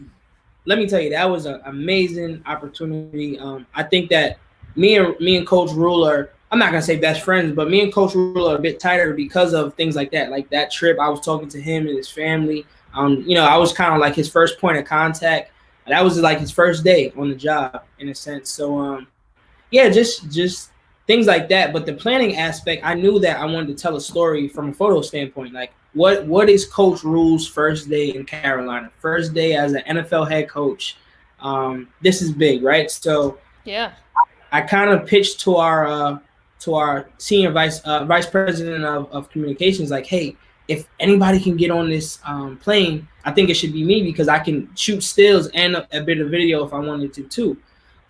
Let me tell you, that was an amazing opportunity. I think that me and Coach Rule are, I'm not gonna say best friends, but me and Coach Rule are a bit tighter because of things like that. Like that trip, I was talking to him and his family. I was kind of like his first point of contact. That was like his first day on the job in a sense. So just things like that. But the planning aspect, I knew that I wanted to tell a story from a photo standpoint. Like what is Coach Rule's first day in Carolina? First day as an NFL head coach. This is big, right? So yeah, I kind of pitched to our senior vice president of communications, like, hey, if anybody can get on this plane, I think it should be me because I can shoot stills and a bit of video if I wanted to too.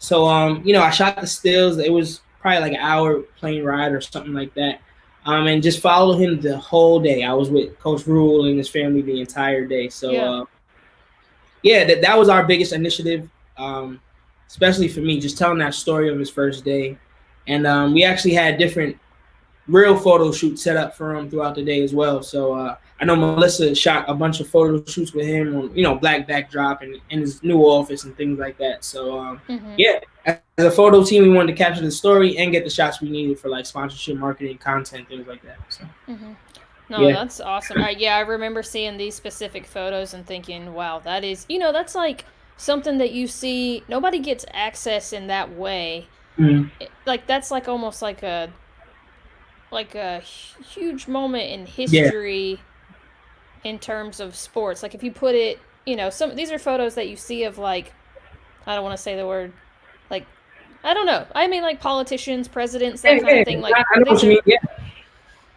So I shot the stills. It was probably like an hour plane ride or something like that. And just followed him the whole day. I was with Coach Rule and his family the entire day. So that was our biggest initiative, especially for me, just telling that story of his first day. And we actually had different real photo shoots set up for him throughout the day as well. So I know Melissa shot a bunch of photo shoots with him on, black backdrop and in his new office and things like that. So as a photo team, we wanted to capture the story and get the shots we needed for like sponsorship, marketing, content, things like that. So. No, that's awesome. I remember seeing these specific photos and thinking, wow, that is, that's like something that you see, nobody gets access in that way. Like that's like almost like a huge moment in history in terms of sports. Like if you put it, these are photos that you see of like, I don't want to say the word, like, I don't know. I mean like politicians, presidents, that kind of thing. Like I know what you mean. Yeah.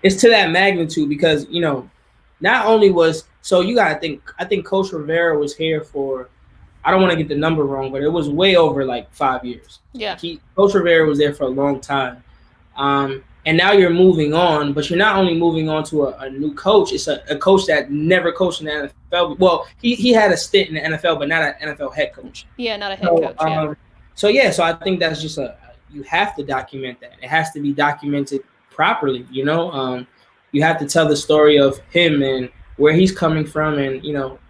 It's to that magnitude because, not only you got to think, I think Coach Rivera was here for, I don't want to get the number wrong, but it was way over like 5 years. Yeah. Coach Rivera was there for a long time. And now you're moving on, but you're not only moving on to a new coach. It's a coach that never coached in the NFL. Well, he had a stint in the NFL, but not an NFL head coach. Yeah, not a head coach. So I think that's just you have to document that. It has to be documented properly. You have to tell the story of him and where he's coming from and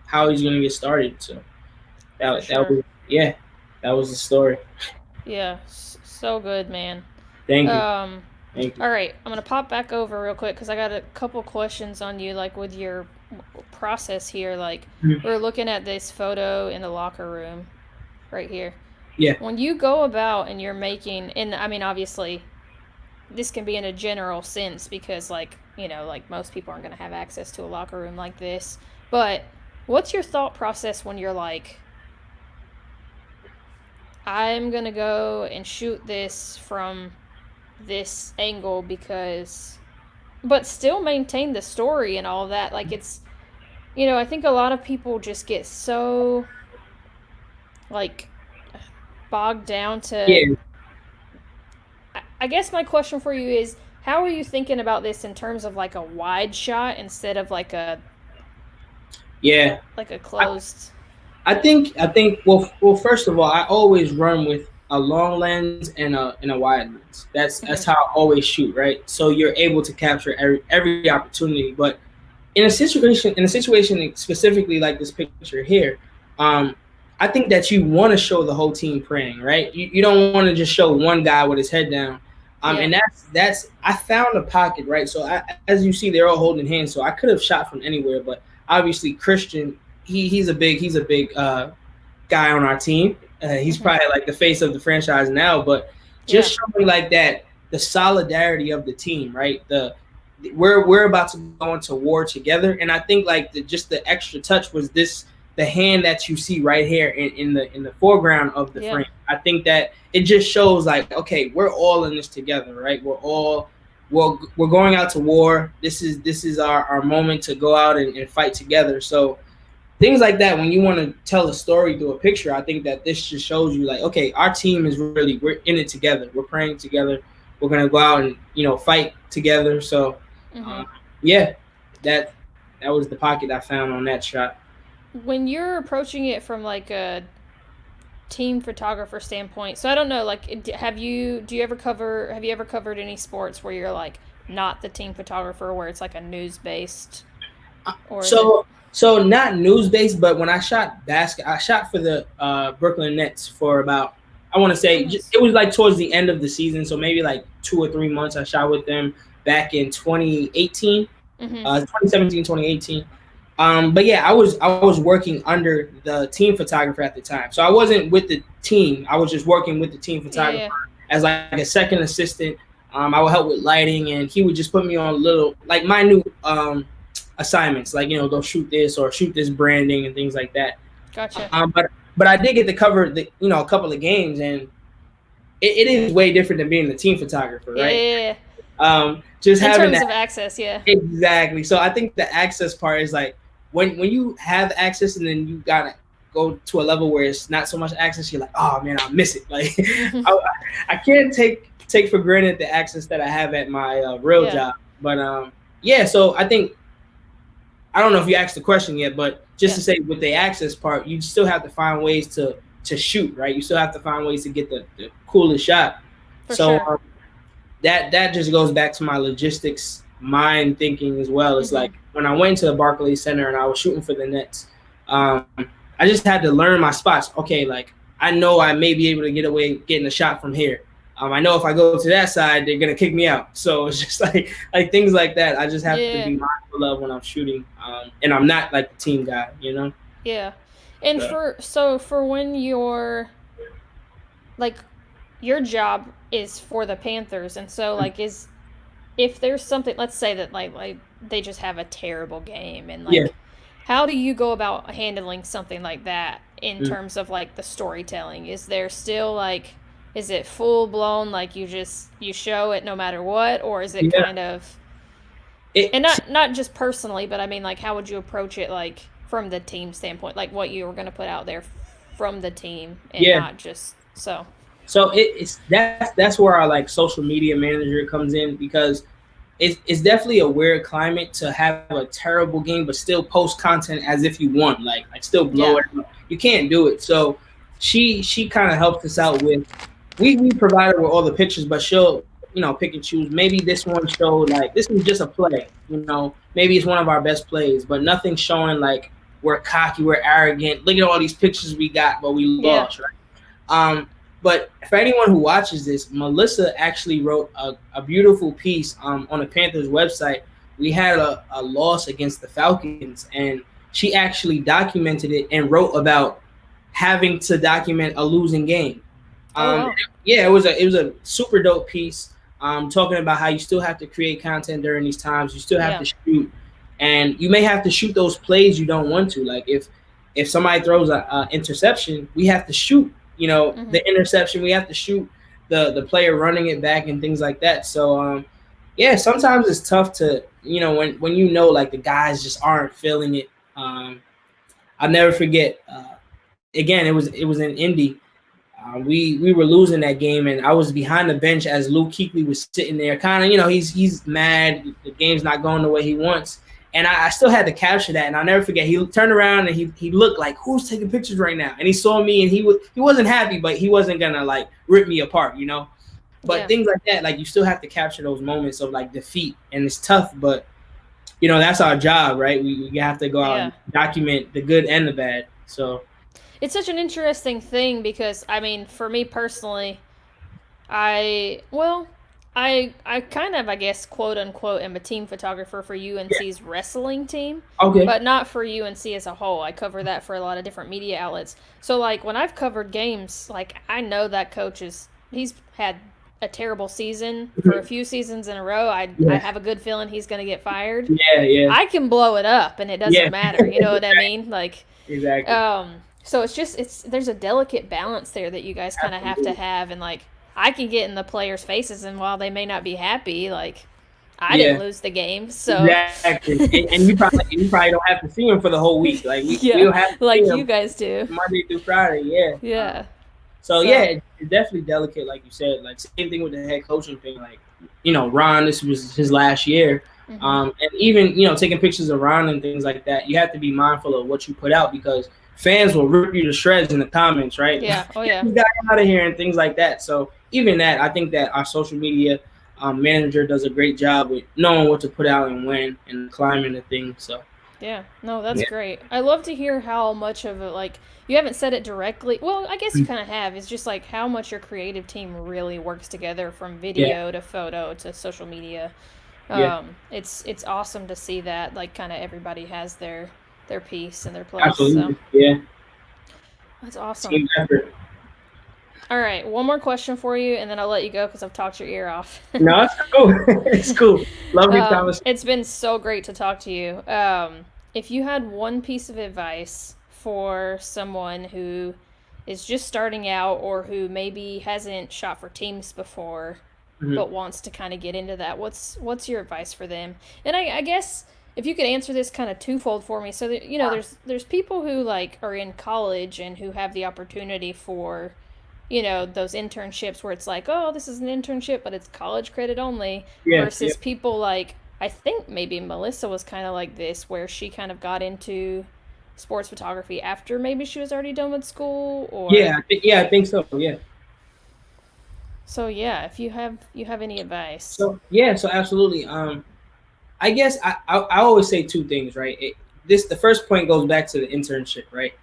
how he's going to get started. So that was the story. Yeah, so good, man. Thank you. Thank you. All right, I'm going to pop back over real quick because I got a couple questions on you, like with your process here. Like we're looking at this photo in the locker room right here. Yeah. When you go about and you're making, and I mean, obviously, this can be in a general sense because like most people aren't going to have access to a locker room like this. But what's your thought process when you're like, I'm going to go and shoot this from this angle but still maintain the story and all that. Like it's, I think a lot of people just get so like bogged down to, I guess my question for you is, how are you thinking about this in terms of like a wide shot instead of like a closed? I think well first of all, I always run with a long lens and a wide lens. That's how I always shoot, right? So you're able to capture every opportunity. But in a situation specifically like this picture here, I think that you want to show the whole team praying, right? You don't want to just show one guy with his head down. And that's I found a pocket, right? So as you see, they're all holding hands. So I could have shot from anywhere, but obviously Christian, he's a big guy on our team. He's probably like the face of the franchise now, but just showing like that, the solidarity of the team, right? We're about to go into war together. And I think like just the extra touch was the hand that you see right here in the foreground of the frame. I think that it just shows like, okay, we're all in this together, right? We're all we're going out to war. This is our moment to go out and fight together. So things like that, when you want to tell a story through a picture, I think that this just shows you like, okay, our team is really, we're in it together. We're praying together. We're gonna go out and fight together. So yeah, that was the pocket I found on that shot. When you're approaching it from like a team photographer standpoint, so I don't know, like, have you ever covered any sports where you're like not the team photographer, where it's like a news based, or so not news based, but when I shot I shot for the Brooklyn Nets for about, I want to say, it was like towards the end of the season, so maybe like 2 or 3 months. I shot with them back in 2018, 2017, 2018. But yeah, I was working under the team photographer at the time, so I wasn't with the team. I was just working with the team photographer as like a second assistant. I would help with lighting, and he would just put me on little like minute assignments, like go shoot this or shoot this branding and things like that. Gotcha. But I did get to cover the a couple of games, and it is way different than being the team photographer, right? Yeah. Just in having terms of access, yeah. Exactly. So I think the access part is like when you have access and then you gotta go to a level where it's not so much access, you're like, oh man, I miss it. Like I can't take for granted the access that I have at my real job. But yeah, so I think, I don't know if you asked the question yet, but just to say with the access part, you still have to find ways to shoot, right? You still have to find ways to get the coolest shot. For sure. That just goes back to my logistics mind thinking as well. It's like when I went to the Barclays Center and I was shooting for the Nets, I just had to learn my spots. Okay, like I know I may be able to get away getting a shot from here. I know if I go to that side, they're gonna kick me out. So it's just like things like that. I just have to be mindful of when I'm shooting, and I'm not like the team guy, Yeah, and for when you're like, your job is for the Panthers, and so like if there's something, let's say that like they just have a terrible game, and like how do you go about handling something like that in terms of like the storytelling? Is there still like, is it full blown like you show it no matter what, or is it kind of and not just personally, but I mean like how would you approach it like from the team standpoint, like what you were going to put out there from the team and not just so that's where our like social media manager comes in, because it's definitely a weird climate to have a terrible game but still post content as if you won, like still blow it up. You can't do it. So she kind of helps us out with, we provide her with all the pictures, but she'll pick and choose. Maybe this one showed like this is just a play, maybe it's one of our best plays, but nothing showing like we're cocky, we're arrogant, look at all these pictures we got but we lost, right? But for anyone who watches this, Melissa actually wrote a beautiful piece on the Panthers website. We had a loss against the Falcons, and she actually documented it and wrote about having to document a losing game. Yeah, it was a super dope piece, talking about how you still have to create content during these times. You still have to shoot, and you may have to shoot those plays you don't want to. Like if somebody throws a interception, we have to shoot the interception. We have to shoot the player running it back and things like that. So yeah, sometimes it's tough to when like the guys just aren't feeling it. I'll never forget, again, it was in Indy. We were losing that game, and I was behind the bench as Luke Kuechly was sitting there, kind of he's mad, the game's not going the way he wants. And I still had to capture that, and I'll never forget. He turned around and he looked like, who's taking pictures right now? And he saw me, and he wasn't happy, but he wasn't gonna like rip me apart, But things like that, like you still have to capture those moments of like defeat, and it's tough, but that's our job, right? We have to go out and document the good and the bad. So it's such an interesting thing because I mean, for me personally, I kind of, I guess, quote unquote, am a team photographer for UNC's wrestling team. Okay. But not for UNC as a whole. I cover that for a lot of different media outlets. So like when I've covered games, like I know that coach he's had a terrible season for a few seasons in a row. I have a good feeling he's going to get fired. Yeah. I can blow it up and it doesn't matter. You know what I mean? Like exactly. So there's a delicate balance there that you guys kind of have to have, and like I can get in the players' faces, and while they may not be happy, like I didn't lose the game, so exactly. And you probably don't have to see him for the whole week. Like we don't have to like see you him guys do Monday through Friday. Yeah. Yeah. So yeah, it's definitely delicate, like you said. Like same thing with the head coaching thing. Like Ron, this was his last year, and even taking pictures of Ron and things like that. You have to be mindful of what you put out because fans will rip you to shreds in the comments, right? Yeah. Oh yeah. You got out of here and things like that. So even that, I think that our social media manager does a great job with knowing what to put out and when and climbing the thing. So. Yeah, no, that's great. I love to hear how much of it, like, you haven't said it directly. Well, I guess you kind of have. It's just like how much your creative team really works together from video to photo to social media. It's awesome to see that, like, kind of everybody has their piece and their place. Absolutely, so. Yeah. That's awesome. Team effort. All right, one more question for you, and then I'll let you go because I've talked your ear off. No, it's cool. It's cool. Love your conversation. It's been so great to talk to you. If you had one piece of advice for someone who is just starting out or who maybe hasn't shot for teams before but wants to kind of get into that, what's your advice for them? And I guess if you could answer this kind of twofold for me, so that there's people who like are in college and who have the opportunity for those internships where it's like, oh, this is an internship, but it's college credit only, versus people like, I think maybe Melissa was kind of like this, where she kind of got into sports photography after maybe she was already done with school, or I think so. Yeah. So yeah, if you have any advice. So absolutely. I guess I always say two things, right? The first point goes back to the internship, right?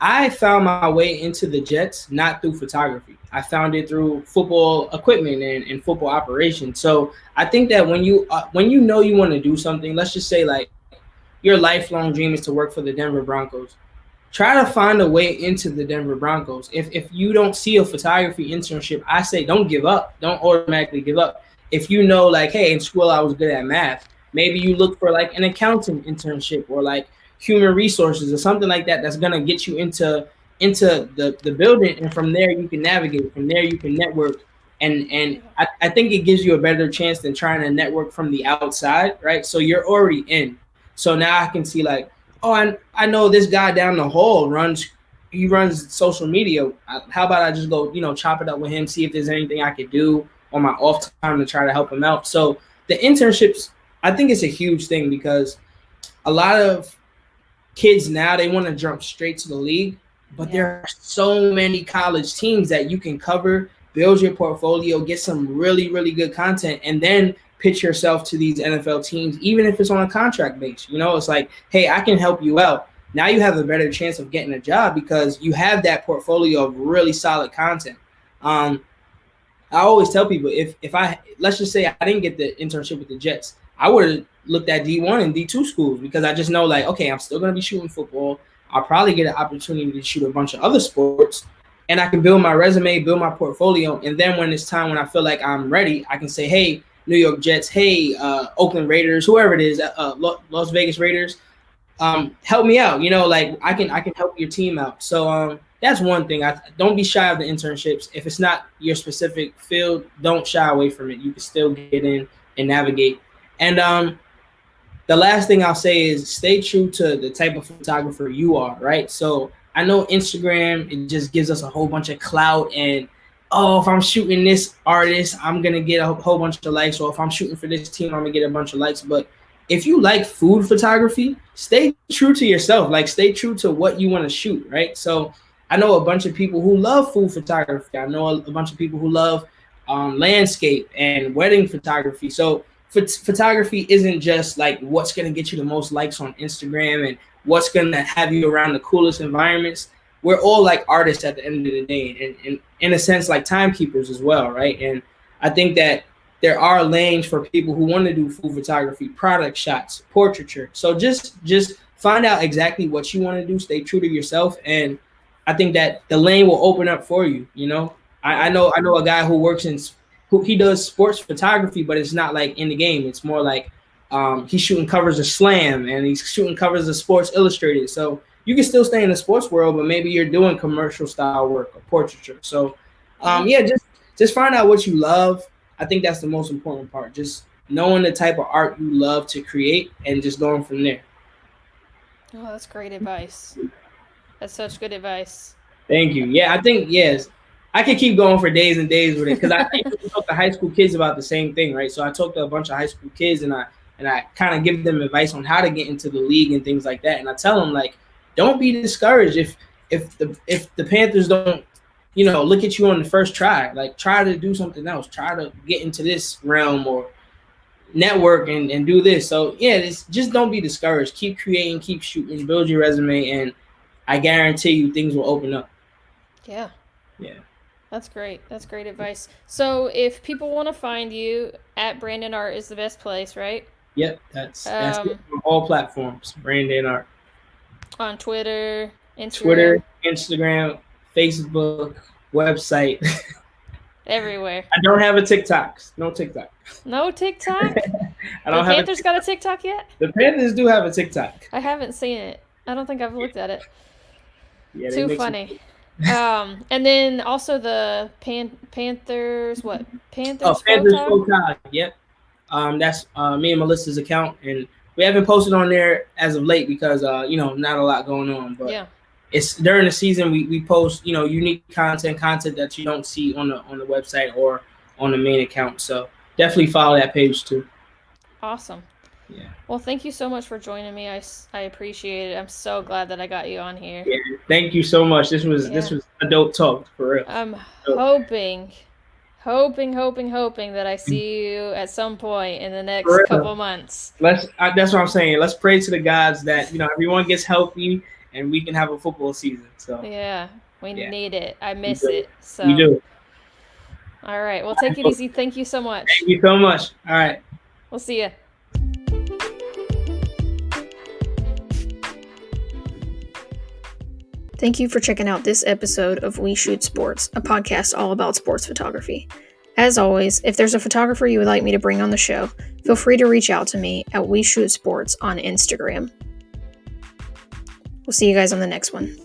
I found my way into the Jets not through photography. I found it through football equipment and football operations. So I think that when you know you want to do something, let's just say like your lifelong dream is to work for the Denver Broncos. Try to find a way into the Denver Broncos. If you don't see a photography internship, I say don't give up. Don't automatically give up. If you know like, hey, in school I was good at math, maybe you look for like an accounting internship or like human resources or something like that that's going to get you into the building, and from there you can navigate, from there you can network, and I think it gives you a better chance than trying to network from the outside, right? So you're already in, so now I can see like, oh, I know this guy down the hall runs social media. How about I just go chop it up with him, see if there's anything I could do on my off time to try to help him out. So the internships, I think it's a huge thing because a lot of kids now, they want to jump straight to the league, but there are so many college teams that you can cover, build your portfolio, get some really, really good content, and then pitch yourself to these NFL teams, even if it's on a contract base. It's like, hey, I can help you out. Now you have a better chance of getting a job because you have that portfolio of really solid content. I always tell people, if let's just say I didn't get the internship with the Jets, I would have looked at D1 and D2 schools because I just know like, okay, I'm still going to be shooting football. I'll probably get an opportunity to shoot a bunch of other sports, and I can build my resume, build my portfolio. And then when it's time, when I feel like I'm ready, I can say, hey, New York Jets, hey, Oakland Raiders, whoever it is, Las Vegas Raiders, help me out. Like I can help your team out. So that's one thing. Don't be shy of the internships. If it's not your specific field, don't shy away from it. You can still get in and navigate. And the last thing I'll say is stay true to the type of photographer you are, right? So I know Instagram, it just gives us a whole bunch of clout and, oh, if I'm shooting this artist, I'm going to get a whole bunch of likes. Or if I'm shooting for this team, I'm going to get a bunch of likes. But if you like food photography, stay true to yourself. Like stay true to what you want to shoot, right? So I know a bunch of people who love food photography. I know a bunch of people who love landscape and wedding photography. So photography isn't just like what's going to get you the most likes on Instagram and what's going to have you around the coolest environments. We're all like artists at the end of the day, and in a sense like timekeepers as well, right? And I think that there are lanes for people who want to do food photography, product shots, portraiture. So just find out exactly what you want to do, stay true to yourself, and I think that the lane will open up for you. I know a guy who works he does sports photography, but it's not like in the game. It's more like he's shooting covers of Slam and he's shooting covers of Sports Illustrated. So you can still stay in the sports world, but maybe you're doing commercial style work or portraiture. So just find out what you love. I think that's the most important part. Just knowing the type of art you love to create and just going from there. Oh, that's great advice. That's such good advice. Thank you. Yeah, I think, yes, I could keep going for days and days with it because I talk to high school kids about the same thing, right? So I talk to a bunch of high school kids and I kind of give them advice on how to get into the league and things like that. And I tell them, like, don't be discouraged if the Panthers don't, look at you on the first try. Like, try to do something else. Try to get into this realm or network and do this. So yeah, just don't be discouraged. Keep creating, keep shooting, build your resume, and I guarantee you things will open up. Yeah. Yeah. That's great. That's great advice. So if people want to find you, at Brandon Art is the best place, right? Yep, that's on all platforms. Brandon Art. On Twitter, Instagram, Facebook, website. Everywhere. I don't have a TikTok. No TikTok. No TikTok? I don't have Panthers got a TikTok yet? The Panthers do have a TikTok. I haven't seen it. I don't think I've looked at it. Yeah, too funny. And then also the Panthers, what? Panthers Photog. Yep. That's me and Melissa's account, and we haven't posted on there as of late because not a lot going on. But yeah, it's during the season we post unique content that you don't see on the website or on the main account. So definitely follow that page too. Awesome. Yeah. Well, thank you so much for joining me. I appreciate it. I'm so glad that I got you on here. Yeah, thank you so much. This was a dope talk for real. I'm hoping that I see you at some point in the next couple months. That's what I'm saying. Let's pray to the gods that everyone gets healthy and we can have a football season. So yeah, we need it. I miss it. So we do. All right. Well, take it easy. Thank you so much. Thank you so much. All right. We'll see you. Thank you for checking out this episode of We Shoot Sports, a podcast all about sports photography. As always, if there's a photographer you would like me to bring on the show, feel free to reach out to me at We Shoot Sports on Instagram. We'll see you guys on the next one.